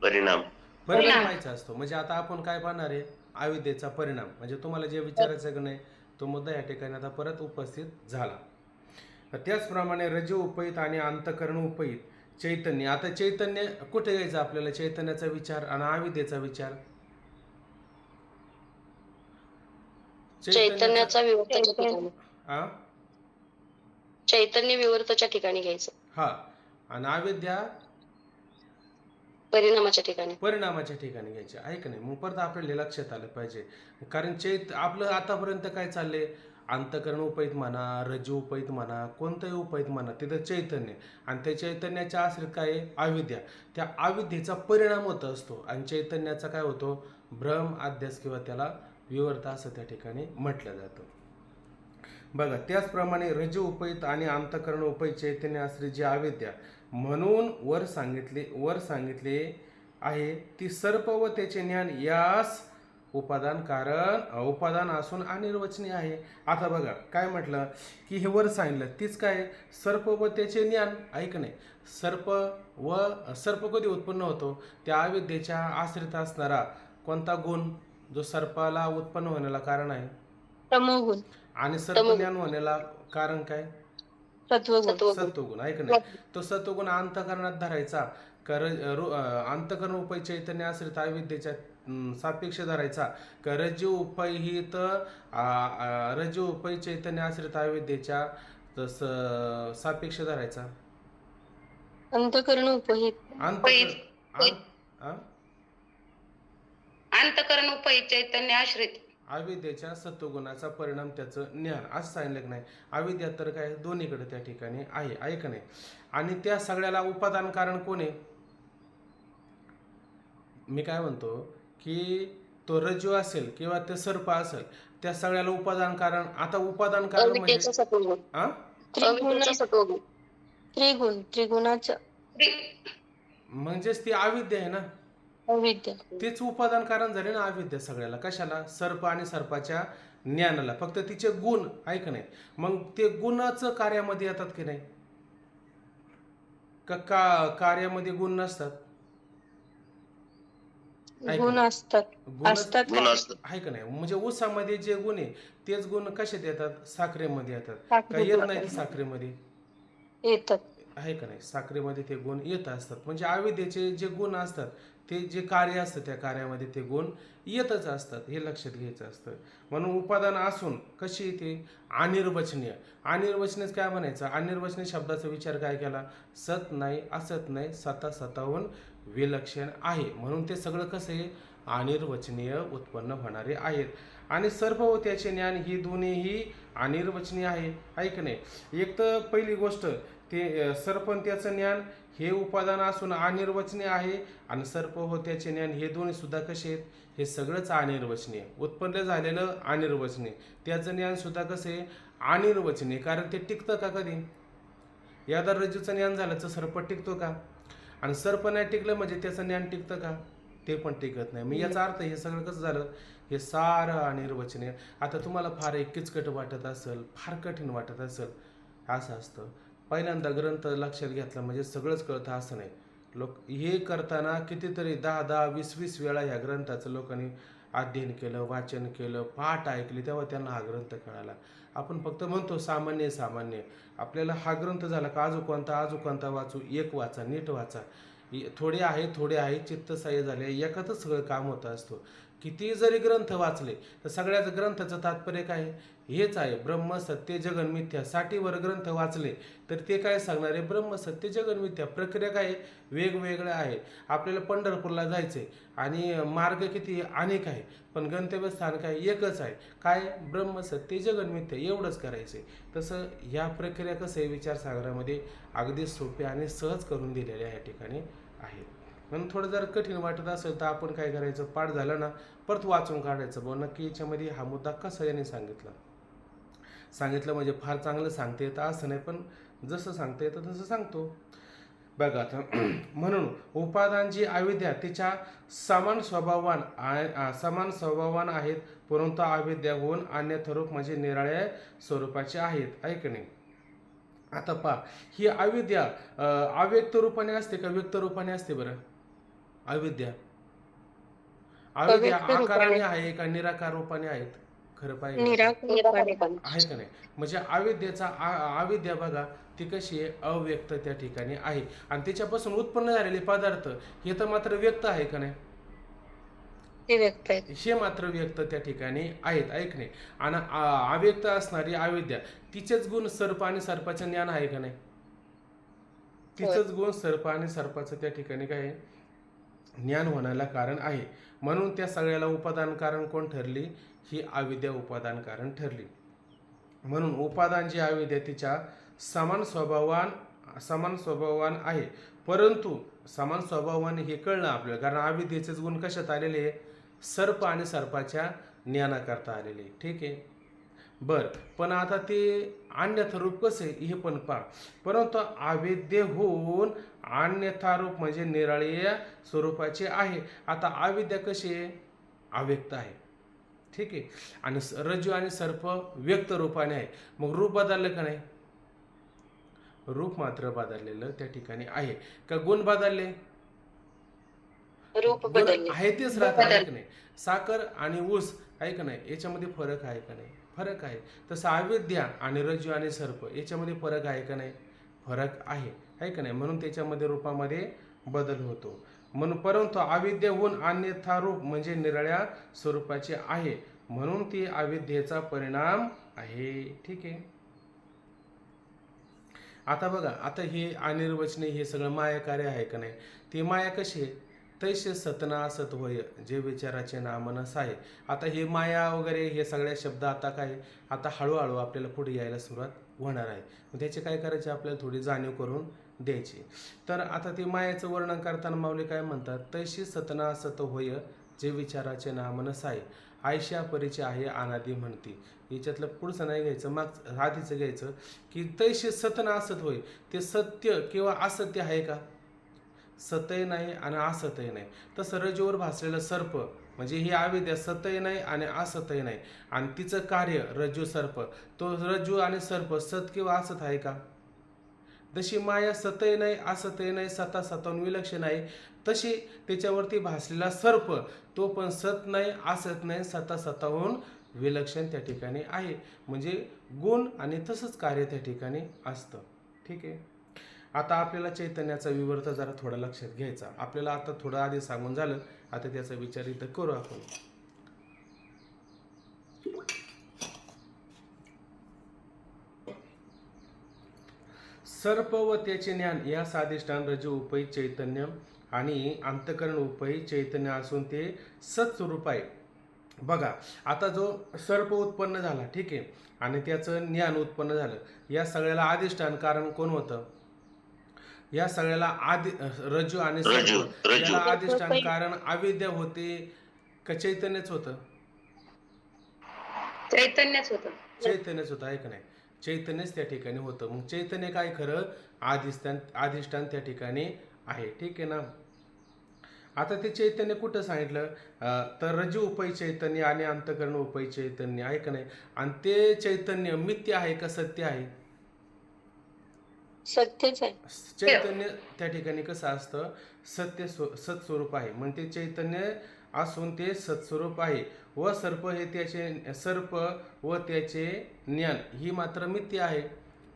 परिणाम पाहिजे असतो. म्हणजे आता आपण काय पाहणार आहे, अविद्येचा परिणाम. म्हणजे तुम्हाला जे विचारायचं की नाही तो मुद्दा या ठिकाणी आता परत उपस्थित झाला. त्याचप्रमाणे रज्जू उपहित आणि अंतकरण उपहित चैतन्य. आता चैतन्य कुठे घ्यायचं आपल्याला, चैतन्याचा विचार आणि अविद्येचा विचार. चैतन्याचा विवर्ताच्या ठिकाणी, चैतन्य विवर्ताच्या ठिकाणी घ्यायचं. हा, आणि अविद्या परिणामाच्या ठिकाणी घ्यायचे, आहे का नाही. मग परत आपल्याला लक्षात आलं पाहिजे. कारण आपलं आतापर्यंत काय चाललंय, अंतकरण उपहित म्हणा, रज्जू उपहित म्हणा, कोणतंही उपहित म्हणा, तिथं चैतन्य आणि त्या चैतन्याच्या आश्रित काय आहे, अविद्या. त्या अविद्येचा परिणाम होत असतो आणि चैतन्याचा काय होतो, भ्रम अध्यास किंवा त्याला विवर्त असं त्या ठिकाणी म्हटलं जातं. बघा. त्याचप्रमाणे रज्जू उपहित आणि अंतकरण उपहित चैतन्य आश्रित जी अविद्या म्हणून वर सांगितले आहे ती सर्प व त्याचे ज्ञान यास उपादान असून अनिर्वचनीय आहे. आता बघा काय म्हटलं की हे वर सांगितलं तीच काय सर्प व त्याचे ज्ञान. ऐक नाही, सर्प कधी उत्पन्न होतो? त्या अविद्येच्या आश्रित असणारा कोणता गुण जो सर्पाला उत्पन्न होण्याला कारण आहे? तमोगुण. आणि सर्पज्ञान होण्याला कारण काय? सत्वगुण. सत्वगुण. ऐक नाही, तो सत्वगुण अंतःकरणात धरायचा, अंतःकरण उपय चैतन्य आश्रित अविद्येच्या सापेक्ष धरायचा, का रज्जू उपय चैतन्य आश्रित अविद्येच्या सापेक्ष धरायचा? अंतःकरण उपहित. अंतःकरण उपय चैतन्य आश्रित अविद्येच्या सत्वगुणाचा परिणाम त्याचं ज्ञान असं सांगितलं नाही. अविद्या तर काय दोन्हीकडे त्या ठिकाणी आहे. ऐक नाही, आणि त्या सगळ्याला उपादान कारण कोण आहे? मी काय म्हणतो की तो रज्जू असेल किंवा ते सर्प असेल, त्या सगळ्याला उपादान कारण. आता उपादान कारण म्हणजे त्रिगुणाचं म्हणजेच ती अविद्या आहे ना. अविद्या. तेच उपादान कारण झाले ना अविद्या सगळ्याला. कशाला? सर्प आणि सर्पाच्या ज्ञानाला. फक्त तिचे गुण. ऐक नाही, मग ते गुणाचं कार्यामध्ये येतात की नाही? का कार्यामध्ये गुण नसतात? गुण असतात. आहे का नाही? म्हणजे ऊसामध्ये जे गुण आहे तेच गुण कशात येतात? साखरेमध्ये येतात. काही येत नाही साखरेमध्ये? येतात. आहे का नाही? साखरेमध्ये ते गुण येत असतात. म्हणजे अविद्येचे जे गुण असतात ते जे कार्य असतं त्या कार्यामध्ये ते गुण येतच असतात, हे लक्षात घ्यायचं असतं. म्हणून उपादान असून कशी येते? अनिर्वचनीय. अनिर्वचनीय काय म्हणायचं? अनिर्वचनीय शब्दाचा विचार काय केला? सत नाही, असत नाही, स्वतःहून विलक्षण आहे. म्हणून ते सगळं कसं आहे? अनिर्वचनीय उत्पन्न होणारे आहेत. आणि सर्प व त्याचे ज्ञान ही दोन्हीही अनिर्वचनीय आहे. ऐक नाही, एक तर पहिली गोष्ट ते सर्प त्याचं ज्ञान हे उपादान असून अनिर्वचनीय आहे, आणि सर्प व त्याचे ज्ञान हे दोन्ही सुद्धा कसे आहेत? हे सगळंच अनिर्वचनीय. उत्पन्न झालेलं अनिर्वचनीय, त्याचं ज्ञान सुद्धा कसं आहे? अनिर्वचनीय. कारण ते टिकतं का कधी? यादा रज्जूचं ज्ञान झालं तर सर्प टिकतो का? आणि सर्प नाही टिकलं म्हणजे त्याचं ज्ञान टिकतं का? ते पण टिकत नाही. मग याचा अर्थ हे सगळं कसं झालं? हे सारं अनिर्वचनीय. आता तुम्हाला फार एक किचकट वाटत असेल, फार कठीण वाटत असेल, असं असतं. पहिल्यांदा ग्रंथ लक्षात घेतला म्हणजे सगळंच कळतं असं नाही. लोक हे करताना कितीतरी 10-10, 20-20 वेळा ह्या ग्रंथाचं लोकांनी अध्ययन केलं, वाचन केलं, पाठ ऐकले, तेव्हा त्यांना हा ग्रंथ कळाला. आपण फक्त म्हणतो सामान्य. आपल्याला हा ग्रंथ झाला का आजू कोणता वाचू? एक वाचा, नीट वाचा. थोडे आहे चित्तसाह्य झाले, एकातच सगळं काम होतं असतो. किती जरी ग्रंथ वाचले तर सगळ्याच ग्रंथाचं तात्पर्य काय? हेच आहे, ब्रह्म सत्य जगन मिथ्या. 60 ग्रंथ वाचले तर ते काय सांगणार आहे? ब्रह्म सत्य जगन मिथ्या. प्रक्रिया काय वेगवेगळ्या आहे. आपल्याला पंढरपूरला जायचंय आणि मार्ग किती अनेक आहे, पण गंतव्यस्थान काय? एकच आहे. काय? ब्रह्म सत्य जगन मिथ्या, एवढंच करायचंय. तसं ह्या प्रक्रिया कसं आहे विचारसागरामध्ये अगदी सोपे आणि सहज करून दिलेल्या या ठिकाणी आहेत. म्हणून थोडं जर कठीण वाटत असेल तर आपण काय करायचं? पाठ झालं ना परत वाचून काढायचं. बुवा नक्की याच्यामध्ये हा मुद्दा कसा याने सांगितलं म्हणजे फार चांगलं सांगता येतं असं नाही, पण जसं सांगता येतं तसं सांगतो. बघा आता म्हणून उपादान जी अविद्या तिच्या समान स्वभावान आहेत, परंतु अविद्या होऊन अन्यथा रूप म्हणजे निराळ्या स्वरूपाचे आहेत. ऐकणे. आता पहा, ही अविद्या अव्यक्त रूपाने असते का व्यक्त रूपाने असते? बरं, अविद्या आकाराने आहे का निराकार रूपाने आहेत? खरं पाहिजे आहे का नाही? म्हणजे अविद्या बघा ती कशी आहे? अव्यक्त त्या ठिकाणी आहे. आणि त्याच्यापासून उत्पन्न झालेले पदार्थ हे तर मात्र व्यक्त आहे का नाही? हे मात्र व्यक्त त्या ठिकाणी आहेत. ऐकणे. आणि अव्यक्त असणारी अविद्या तिचेच गुण सर्प आणि सर्पाचं ज्ञान आहे का नाही? तिचंच गुण सर्प आणि सर्पाचं त्या ठिकाणी काय ज्ञान होण्याला कारण आहे. म्हणून त्या सगळ्याला उपादान कारण कोण ठरली? ही अविद्या उपादान कारण ठरली. म्हणून उपादान जी अविद्या तिच्या समान स्वभावान आहे, परंतु समान स्वभावाने हे कळलं आपल्याला, कारण अविद्येचेच गुण कशात आलेले आहे? सर्प आणि सर्पाच्या ज्ञानाकरता आलेले. ठीक आहे, बर. पण आता ते अन्यथा रूप कसे हे पण पहा. परंतु अविद्ये होऊन अन्यथा रूप म्हणजे निराळ्या स्वरूपाचे आहे. आता अविद्या कशी आहे? अव्यक्त आहे. ठीक आहे. आणि रज्जू आणि सर्प व्यक्त रूपाने आहे. मग रूप बदललं का नाही? रूप मात्र बदललेलं त्या ठिकाणी आहे. का गुण बदलले? रूप गुण बदलले. आहे तेच राहतात, आहे का नाही? साखर आणि ऊस आहे का नाही, याच्यामध्ये फरक आहे का नाही? फरक आहे. तसं अविद्या आणि रज्जू आणि सर्प याच्यामध्ये फरक आहे का नाही? फरक आहे का नाही? म्हणून त्याच्यामध्ये रूपामध्ये बदल होतो. म्हणून परंतु अविद्याहून अन्यथा रूप म्हणजे निराळ्या स्वरूपाचे आहे, म्हणून ती अविद्येचा परिणाम आहे. ठीक आहे. आता बघा, आता हे अनिर्वचनीय हे सगळं माया कार्य आहे का नाही? ती माया कशी आहे? तैसे सतना सत होय जे विचाराचे नामनस आहे. आता हे माया वगैरे हे सगळे शब्द आता काय, आता हळूहळू आपल्याला पुढे यायला सुरुवात होणार आहे. मग त्याची काय करायचे, आपल्याला थोडी जाणीव करून द्यायची. तर आता ते मायाचं वर्णन करताना माऊली काय म्हणतात? तैशी सतना सत होय जे विचाराचे नामनस आहे, आयशा परिचय आहे अनादी म्हणती. याच्यातलं पुढचं नाही घ्यायचं, माग आधीचं घ्यायचं की तैशी सत ना असत होय. ते सत्य किंवा असत्य आहे का? सतही नाही आणि असतही नाही. तसं रज्जूवर भासलेलं सर्प म्हणजे ही अविद्या सतही नाही आणि असतही नाही. आणि तिचं कार्य रज्जू सर्प, तो रज्जू आणि सर्प सत किंवा असत आहे का? जशी माया सतही नाही असतही नाही सता सतावून विलक्षण आहे, तशी त्याच्यावरती भासलेला सर्प तो पण सत नाही असत नाही सता सतावून विलक्षण त्या ठिकाणी आहे. म्हणजे गुण आणि तसंच कार्य त्या ठिकाणी असतं. ठीक आहे. आता आपल्याला चैतन्याचा विवर्त जरा थोडा लक्षात घ्यायचा. आपल्याला आता थोडं आधी सांगून झालं, आता त्याचा विचार इथं करू आपण. सर्प व त्याचे ज्ञान या साधिष्ठान रज उपयी चैतन्य आणि अंतकरण उपयी चैतन्य असून ते सत्स्वरूप आहे. बघा, आता जो सर्प उत्पन्न झाला, ठीक आहे, आणि त्याचं ज्ञान उत्पन्न झालं, या सगळ्याला अधिष्ठान कारण कोण होतं? या सगळ्याला आदि रज्जू आणि सर्प याला अधिष्ठान कारण अविद्या होते का चैतन्यच होतं? चैतन्यच होतं. चैतन्यच होतं, आहे का नाही? चैतन्यच त्या ठिकाणी होतं. मग चैतन्य काय खरं? अधिष्ठान त्या ठिकाणी आहे. ठीक आहे ना? आता ते चैतन्य कुठं सांगितलं? तर रज्जू उपय चैतन्य आणि अंतकरण उपय चैतन्य, आहे का नाही? आणि ते चैतन्य मिथ्य आहे का सत्य आहे? सत्यच आहे. चैतन्य त्या ठिकाणी कसं असतं? सत्स्वरूप आहे. म्हणजे ते चैतन्य असून ते सत्स्वरूप आहे. व सर्प हे त्याचे सर्प व त्याचे ज्ञान ही मात्र मिथ्य आहे,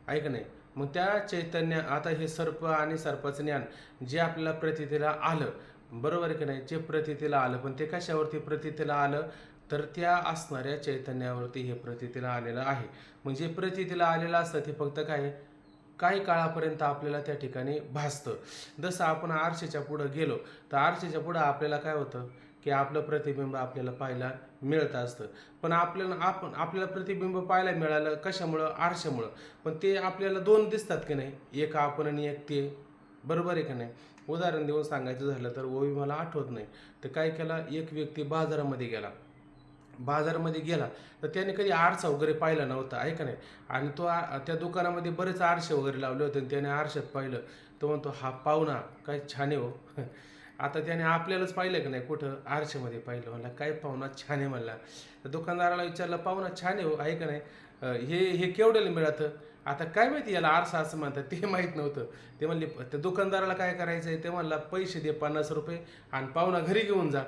आहे का नाही? मग त्या चैतन्य, आता हे सर्प आणि सर्पाचं ज्ञान जे आपल्याला प्रतीतीला आलं, बरोबर आहे की नाही? जे प्रतीतीला आलं, पण ते कशावरती प्रतीतीला आलं? तर त्या असणाऱ्या चैतन्यावरती हे प्रतीतीला आलेलं आहे. म्हणजे प्रतीतीला आलेलं असतं ते फक्त काय, काही काळापर्यंत आपल्याला त्या ठिकाणी भासतं. जसं आपण आरशाच्या पुढं गेलो तर आरशाच्या पुढं आपल्याला काय होतं की आपलं प्रतिबिंब आपल्याला पाहायला मिळत असतं. पण आपल्याला प्रतिबिंब पाहायला मिळालं कशामुळं? आरशामुळं. पण ते आपल्याला दोन दिसतात की नाही, एक आपण आणि एक ते, बरोबर आहे की नाही? उदाहरण देऊन सांगायचं झालं तर ओवी मला आठवत नाही, तर काय केला, एक व्यक्ती बाजारामध्ये गेला तर त्याने कधी आरसा वगैरे पाहिला नव्हता, आहे का नाही? आणि तो त्या दुकानामध्ये बरेच आरसे वगैरे लावले होते आणि त्याने आरशात पाहिलं, तो म्हणतो हा पाहुणा काय छान आहे हो. आता त्याने आपल्यालाच पाहिलं की नाही, कुठं? आरशामध्ये पाहिलं. म्हणला काय पाहुणा छान आहे म्हणला. तर दुकानदाराला विचारलं, पाहुणा छान आहे हो, आहे का नाही? हे केवढ्याला मिळतं? आता काय माहिती याला आरसा असं म्हणतात, ते माहीत नव्हतं. ते म्हणले, त्या दुकानदाराला काय करायचं आहे, ते म्हणला पैसे दे 50 रुपये आणि पाहुणा घरी घेऊन जा.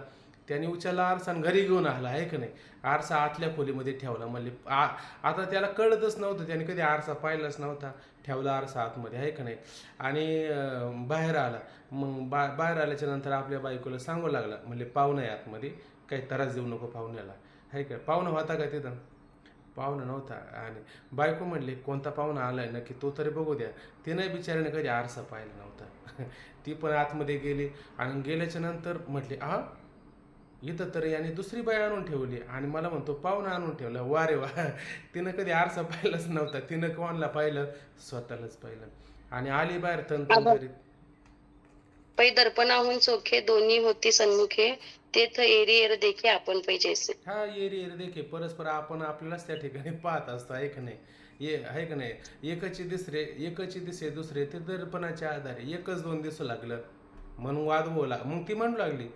त्याने उचलला आरसा आणि घरी घेऊन आला, आहे का नाही? आरसा आतल्या खोलीमध्ये ठेवला. म्हणले आता त्याला कळतच नव्हतं, त्याने कधी आरसा पाहिलाच नव्हता. ठेवला आरसा आतमध्ये, आहे का नाही? आणि बाहेर आला. मग बाहेर आल्याच्या नंतर आपल्या बायकोला सांगू लागला, म्हणले पाहुणा आहे आतमध्ये, काही त्रास देऊ नको पाहुण्याला, आहे का? पाहुणा होता का तिथं? पाहुणा नव्हता. आणि बायको म्हणले, कोणता पाहुणा आलाय नक्की तो तरी बघू द्या. तिने बिचाऱ्याने कधी आरसा पाहिला नव्हता. ती पण आतमध्ये गेली आणि गेल्याच्या नंतर म्हटली, इथं तर याने दुसरी बाई आणून ठेवली आणि मला म्हणतो पाहुणा आणून ठेवला. वा रे वा. तिनं कधी आरसा पाहिलाच नव्हता. तिनं कोणाला पाहिलं? स्वतःलाच पाहिलं. आणि आली बाहेर तन करीत. पै दर्पणाहून चोखे दोन्ही होती सन्मुखे, तेथ एरियर देखे आपण पैजेसे. हा, एरी देखे परस्पर आपण आपल्यालाच त्या ठिकाणी पाहत असतो, आहे का नाही? आहे का नाही? एकची दिसरे दुसरे ते दर्पणाच्या आधारे एकच दोन दिसू लागलं म्हणून वाद होऊ मग ती म्हणू लागली,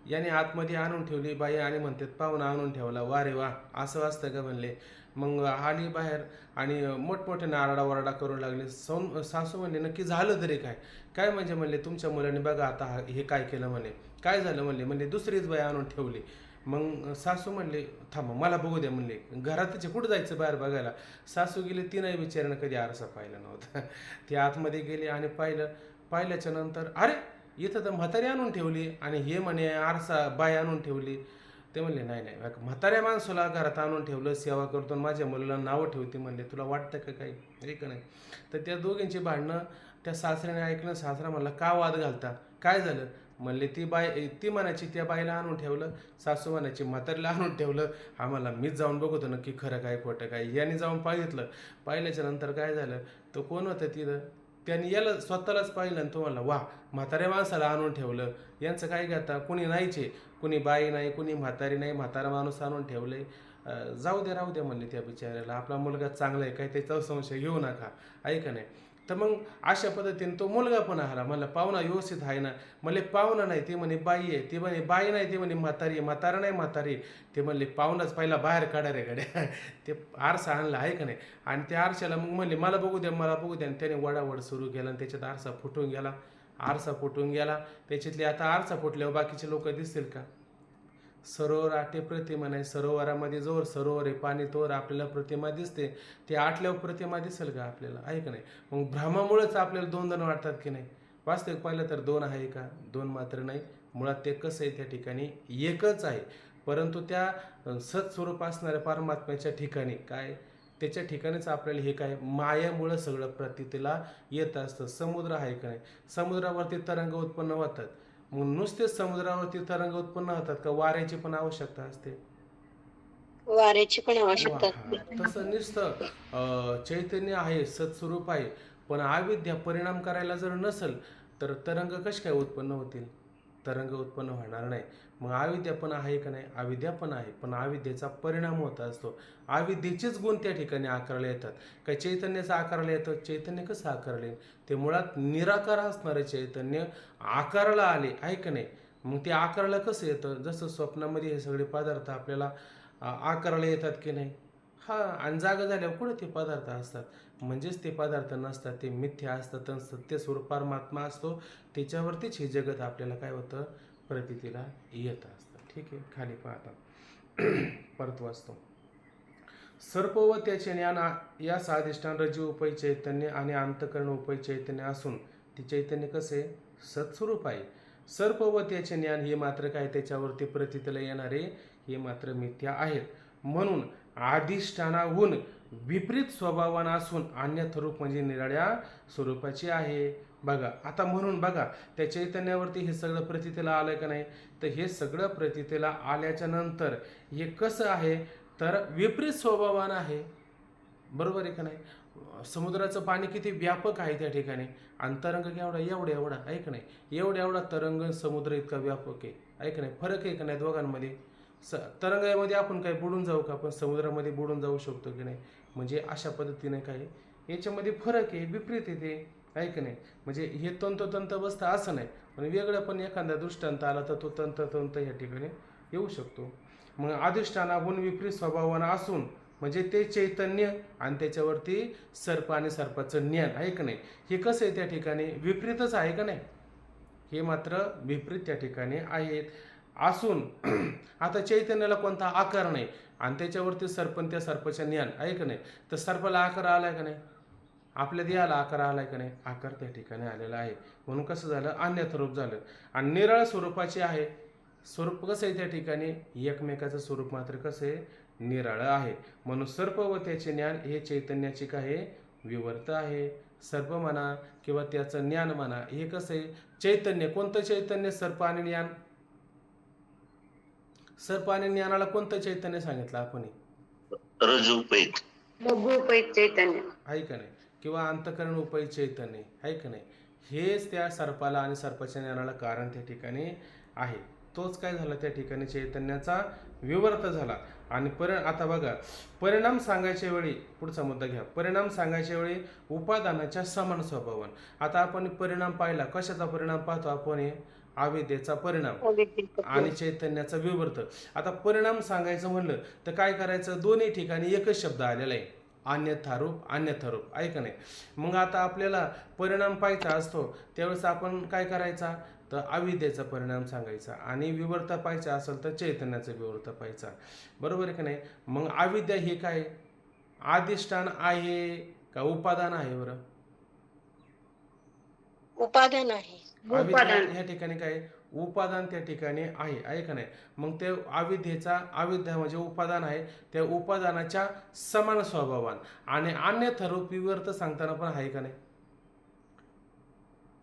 याने आतमध्ये आणून ठेवली बाई आणि म्हणतात पाहुणा आणून ठेवला. वा रे वा, असं वाचतं का म्हणले. मग आली बाहेर आणि मोठमोठे आरडाओरडा करू लागले. सासू म्हणले नक्की झालं तरी काय. काय म्हणजे म्हणले तुमच्या मुलाने बघा आता हे काय केलं म्हणे. काय झालं म्हणले दुसरीच बाई आणून ठेवली. मग सासू म्हणले थांबा मला बघू द्या म्हणले. घरातच कुठं जायचं बाहेर बघायला. सासू गेली, तिनंही बिचाऱ्यानं कधी आरसा पाहिला नव्हता. ती आतमध्ये गेली आणि पाहिल्याच्या नंतर अरे इथं तर म्हातारी आणून ठेवली आणि हे म्हणे आरसा बाई आणून ठेवली. ते म्हणले नाही म्हाताऱ्या माणसाला घरात आणून ठेवलं, सेवा करतो माझ्या मुलाला नावं ठेवते म्हणले. तुला वाटतं का काही हे का नाही. तर त्या दोघींची भांडणं त्या सासऱ्याने ऐकलं. सासरा म्हणला का वाद घालता, काय झालं म्हणले. ती म्हणायची त्या बाईला आणून ठेवलं, सासू म्हणायची म्हातारीला आणून ठेवलं. आम्हाला मीच जाऊन बघतो नक्की खरं काय खोटं काय. याने जाऊन पाहिल्याच्या नंतर काय झालं, तो कोण होतं तिथं, त्यांनी याला स्वतःलाच पाहिलं आणि तुम्हाला वा म्हाताऱ्या माणसाला आणून ठेवलं. यांचं काय घेता, कुणी नाहीचे, कुणी बाई नाही, कुणी म्हातारी नाही, म्हातारा माणूस आणून ठेवले. जाऊ दे राहू द्या म्हणले त्या बिचाऱ्याला, आपला मुलगा चांगला आहे, काही त्याचा संशय घेऊ नका, ऐका नाही. तर मग अशा पद्धतीने तो मुलगा पण आला. म्हणलं पाहुणा व्यवस्थित आहे ना. म्हणले पाहुणा नाही, ते म्हणे बाई आहे. ते म्हणे बाई नाही, ते म्हणे म्हातारी आहे. म्हातारा नाही म्हातारी. ते म्हणले पाहुणाच पहिला बाहेर काढा रे गड्या. ते आरसा आणला आहे का नाही. आणि त्या आरशाला मग म्हणले मला बघू द्या आणि त्याने वडावड सुरू केला आणि त्याच्यात आरसा फुटून गेला. त्याच्यातले आता आरसा फुटल्यावर बाकीचे लोक दिसतील का. सरोवर आटे प्रतिमा नाही. सरोवरामध्ये जोर सरोवर आहे पाणी तोवर आपल्याला प्रतिमा दिसते. ते आटल्यावर प्रतिमा दिसेल का आपल्याला, आहे का नाही. मग भ्रमामुळेच आपल्याला दोन वाटतात की नाही. वास्तविक पाहिलं तर दोन आहे का, दोन मात्र नाही. मुळात ते कसं आहे, त्या ठिकाणी एकच आहे. परंतु त्या सत्स्वरूप असणाऱ्या परमात्म्याच्या ठिकाणी काय, त्याच्या ठिकाणीच आपल्याला हे काय मायामुळं सगळं प्रतीला येत असतं. समुद्र आहे का नाही, समुद्रावरती तरंग उत्पन्न होतात. मग नुसतेच समुद्रावरती तरंग उत्पन्न होतात का, वाऱ्याची पण आवश्यकता असते. वाऱ्याची पण वा आवश्यकता हा, असते. तसं नुसतं चैतन्य आहे, सत्स्वरूप आहे, पण अविद्या परिणाम करायला जर नसेल तर तरंग कसे काय उत्पन्न होतील, तरंग उत्पन्न होणार नाही. मग अविद्या पण आहे का नाही, अविद्या पण आहे, पण अविद्येचा परिणाम होत असतो. अविद्येचेच गुण त्या ठिकाणी आकारले येतात. काही चैतन्याचं आकारलं येतं, चैतन्य कसं आकारले, ते मुळात निराकार असणारे चैतन्य आकाराला आले, आहे का नाही. मग ते आकाराला कसं येतं, जसं स्वप्नामध्ये हे सगळे पदार्थ आपल्याला आकाराला येतात की नाही. हा, आणि जागा झाल्यावर कुठे ते पदार्थ असतात, म्हणजेच ते पदार्थ नसतात, ते मिथ्या असतात. सत्य स्वरूप परमात्मा असतो, त्याच्यावरतीच हे जगत आपल्याला काय होतं, प्रतीला येत असतं. ठीक आहे, खाली पाहता परत वाचतो. सर्प व त्याचे ज्ञान या अधिष्ठान रज्जू उपय चैतन्य आणि अंतकरण उपय चैतन्य असून ते चैतन्य कसे सत्स्वरूप आहे. सर्प व त्याचे ज्ञान हे मात्र काय, त्याच्यावरती प्रतीला येणारे हे मात्र मिथ्या आहेत. म्हणून अधिष्ठानाहून विपरीत स्वभावान असून अन्यथा रूप म्हणजे निराळ्या स्वरूपाची आहे. बघा आता, म्हणून बघा त्या चैतन्यावरती हे सगळं प्रतीला आलं का नाही. तर हे सगळं प्रतीला आल्याच्या नंतर हे कसं आहे, तर विपरीत स्वभावान आहे. बरोबर आहे का नाही. समुद्राचं पाणी किती व्यापक आहे त्या ठिकाणी, आणि तरंग एवढा आहे का नाही. एवढा तरंग समुद्र इतका व्यापक आहे, आहे का नाही. फरक आहे का नाही दोघांमध्ये. तरंगामध्ये आपण काय बुडून जाऊ का, आपण समुद्रामध्ये बुडून जाऊ शकतो की नाही. म्हणजे अशा पद्धतीने काय याच्यामध्ये फरक आहे, विपरीत येते, आहे का नाही. म्हणजे हे तंतोतंत बसतं असं नाही, पण वेगळं पण एखादा दृष्टांत आला तर तो तंतोतंत या ठिकाणी येऊ शकतो. मग अधिष्ठानाहून विपरीत स्वभावानं असून म्हणजे ते चैतन्य आणि त्याच्यावरती सर्प आणि सर्पाचं ज्ञान, आहे का नाही. हे कसं आहे त्या ठिकाणी विपरीतच आहे का नाही. हे मात्र विपरीत त्या ठिकाणी आहेत असून आता चैतन्याला कोणता आकार नाही आणि त्याच्यावरती सर्प, त्या सर्पाचं ज्ञान, आहे का नाही. तर सर्पाला आकार आलाय का नाही, आपल्या देहाला आकार आलाय का नाही, आकार त्या ठिकाणी आलेला आहे. म्हणून कसं झालं, अन्यथा रूप झालं. आणि निराळ स्वरूपाचे आहे. स्वरूप कसं आहे त्या ठिकाणी, एकमेकाचं स्वरूप मात्र कसं आहे, निराळं आहे. म्हणून सर्प व त्याचे ज्ञान हे चैतन्याचे काय विवर्त आहे. सर्प म्हणा किंवा त्याचं ज्ञान म्हणा, हे कसं आहे चैतन्य. कोणतं चैतन्य, सर्प आणि ज्ञान. सर्प आणि ज्ञानाला कोणतं चैतन्य सांगितलं आपण, रजोपैत चैतन्य आहे का नाही, किंवा अंतकरण उपय चैतन्य, आहे का नाही. हेच त्या सर्पाला आणि सर्पाच्या ज्ञानाला कारण त्या ठिकाणी आहे. तोच काय झाला त्या ठिकाणी चैतन्याचा विवर्त झाला. आणि आता बघा, परिणाम सांगायच्या वेळी पुढचा मुद्दा घ्या. परिणाम सांगायच्या वेळी उपादानाच्या समान स्वभावान. आता आपण परिणाम पाहिला, कशाचा परिणाम पाहतो आपण, अविद्येचा परिणाम अविद्येचा आणि चैतन्याचा विवर्त. आता परिणाम सांगायचं म्हणलं तर काय करायचं, दोन्ही ठिकाणी एकच शब्द आलेला आहे, अन्यथा रूप अन्यथा रूप, आहे का नाही. मग आता आपल्याला परिणाम पाहायचा असतो त्यावेळेस आपण काय करायचा, तर अविद्येचा परिणाम सांगायचा, आणि विवर्त पाहायचा असेल तर चैतन्याचा विवर्त पाहायचा, बरोबर आहे का नाही. मग अविद्या हे काय, अधिष्ठान आहे का उपादान आहे बरं. उपादान आहे. अविद्या या ठिकाणी काय, उपादान त्या ठिकाणी आहे का नाही. मग ते अविद्या म्हणजे उपादान आहे, त्या उपादानाच्या समान स्वभावान आणि अन्यथा रूप विवर्त सांगताना पण आहे का नाही.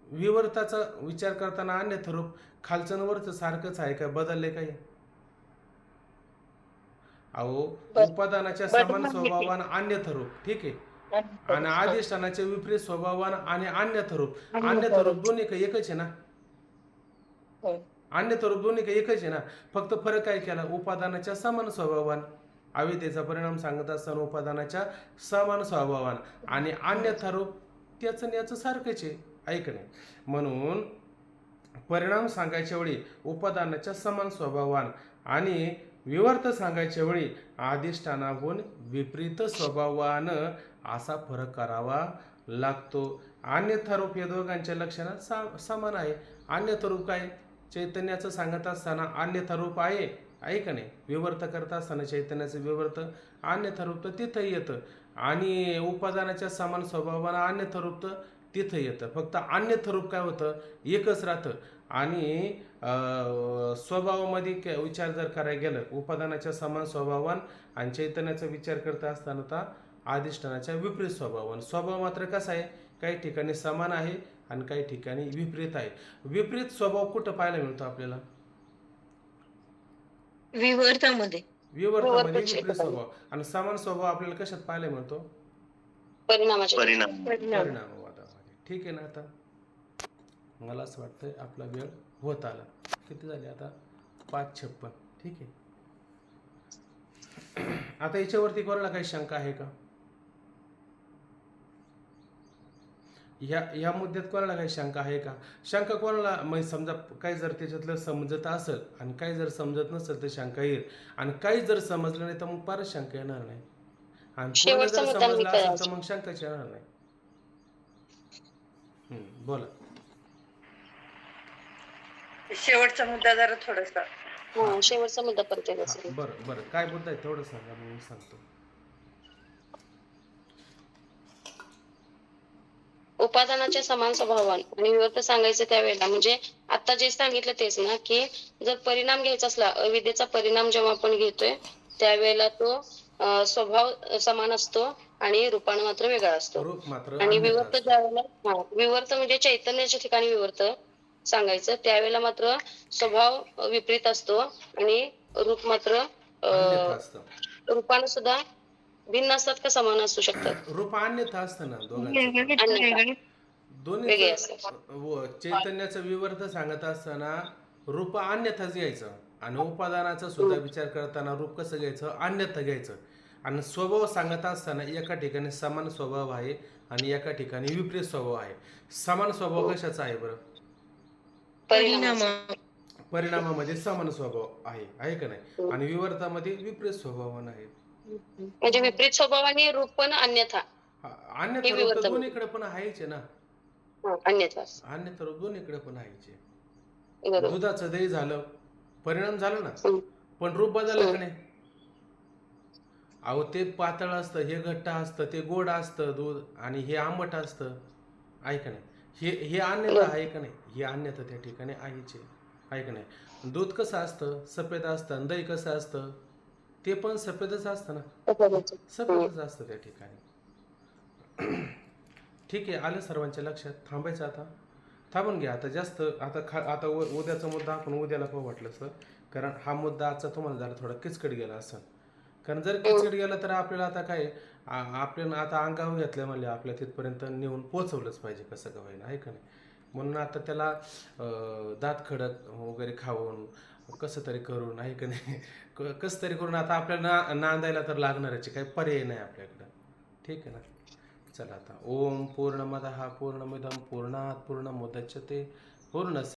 विवर्ताचा विचार करताना अन्यथा रूप खालचं न वरचं सारखंच आहे का, बदलले काही. अहो, उपादानाच्या समान स्वभावान अन्यथा रूप, ठीक आहे, आणि अधिष्ठानाच्या विपरीत स्वभावान आणि अन्यथा रूप दोन्ही काही एकच आहे ना. अन्यथा रूप दोन्ही काही एकच आहे ना, फक्त फरक काय केला, उपादानाच्या समान स्वभावान. अविद्येचा परिणाम सांगत असताना उपादानाच्या समान स्वभावान आणि अन्यथा रूप त्याचं याचं सारखंच आहे का नाही. म्हणून परिणाम सांगायच्या वेळी उपादानाच्या समान स्वभावान आणि विवर्त सांगायच्या वेळी अधिष्ठानाहून विपरीत स्वभावान असा फरक करावा लागतो. अन्यथा रूप या दोघांच्या लक्षणात समान आहे. अन्यथा रूप काय, चैतन्याचं सांगत असताना अन्यथा रूप आहे का नाही, विवर्त करत असताना चैतन्याचं विवर्त अन्यथा रूप तर तिथं येतं, आणि उपादानाच्या समान स्वभावानं अन्यथा रूप तर तिथं येतं. फक्त अन्यथा रूप काय होतं, एकच राहतं, आणि स्वभावामध्ये विचार जर करायला गेलं उपादानाच्या समान स्वभावान आणि चैतन्याचा विचार करत असताना तर अधिष्ठानाच्या विपरीत स्वभावान. स्वभाव मात्र कसा आहे, काही ठिकाणी समान आहे आणि काही ठिकाणी विपरीत आहे. विपरीत स्वभाव कुठं पाहायला मिळतो आपल्याला, विवर्तामध्ये. विवर्तामध्ये विपरीत स्वभाव, आणि समान स्वभाव आपल्याला कशात पाहायला मिळतो, परिणाम परिणामवादामध्ये. ठीक आहे ना. आता मला असं वाटतंय आपला वेळ होत आला, किती झाले आता, 5:56. ठीक आहे. आता याच्यावरती कोणाला काही शंका आहे का, ह्या मुद्द्यात कोणाला काही शंका आहे का. शंका कोणाला, म्हणजे समजा काही जर त्याच्यातलं समजत असेल आणि काही जर समजत नसेल तर शंका येईल, आणि काही जर समजलं नाही तर मग फारच शंका येणार नाही, आणि पूर्ण जर समजलं असेल तर मग शंकाच येणार नाही. बोला. शेवटचा मुद्दा जरा थोडासा. शेवटचा मुद्दा परत एकदा सांगा. बरं काय मुद्दा आहे तेवढं सांगा, मी सांगतो. उपादानाच्या समान स्वभावान आणि विवर्त सांगायचं त्यावेळेला, म्हणजे आता जे सांगितलं तेच ना, की जर परिणाम घ्यायचा असला, अविद्येचा परिणाम जेव्हा आपण घेतोय त्यावेळेला तो स्वभाव समान असतो आणि रूपानं मात्र वेगळा असतो. रूप मात्र आणि अन्यथा विवर्त असतं. ज्यावेळेला विवर्त म्हणजे चैतन्याच्या ठिकाणी विवर्त सांगायचं त्यावेळेला मात्र स्वभाव विपरीत असतो आणि रूप मात्र अन्यथा असतं. रूपानं सुद्धा भिन्न असतात का समान असू शकतात. रूप अन्यथा असतं ना दोघांचं. अन्यथा दोन्ही वेगळे असतात. चैतन्याचं विवर्त सांगत असताना रूप अन्यथाच घ्यायचं, आणि उपादानाचा सुद्धा विचार करताना रूप कसं घ्यायचं, अन्यथा घ्यायचं. आणि स्वभाव सांगत असताना एका ठिकाणी समान स्वभाव आहे आणि एका ठिकाणी विपरीत स्वभाव आहे. समान स्वभाव कशाचा आहे बरं, परिणामामध्ये समान स्वभाव आहे का नाही, आणि विवर्तामध्ये विपरीत स्वभावान आहे. म्हणजे विपरीत स्वभावाने रूप पण अन्यथा अन्यथा रूप तर दोन्हीकडे पण आहेच ना. अन्यथा अन्यथा रूप दोन्हीकडे पण आहेच. बरोबर. दुधाचं दही झालं, परिणाम झाला ना, पण रूप बदललं का नाही. अहो, ते पातळ असतं, हे घट्ट असतं, ते गोड असतं दूध, आणि हे आंबट असतं, आहे का नाही. हे अन्यथा आहे का नाही, हे अन्यथा त्या ठिकाणी आहे का नाही. दूध कसं असतं, सफेद असतं, आणि दही कसं असतं, ते पण सफेदच असतं ना, सफेदच असतं त्या ठिकाणी. ठीक आहे, आलं सर्वांच्या लक्षात. थांबायचं आता, थांबून घ्या आता. जास्त आता उद्याचा मुद्दा आपण उद्याला पाहू वाटलं सर, कारण हा मुद्दा आजचा तुम्हाला जरा थोडा किचकट गेला असं. कारण जर किचकट गेला तर आपल्याला आता काय, आपल्याला आता अंगावर घेतलं म्हणजे आपल्या तिथपर्यंत नेऊन पोचवलंच पाहिजे कसं का होईना, आहे का नाही. म्हणून आता त्याला दात खडक वगैरे खाऊन कसं तरी करून, आहे का नाही, कसं तरी करून आता आपल्याला नांदायला तर लागणारच, काही पर्याय नाही आपल्याकडं. ठीक आहे ना. चला आता, ओम पूर्णमदः पूर्णमिदं पूर्णात् पूर्णमुदच्यते पूर्णस्य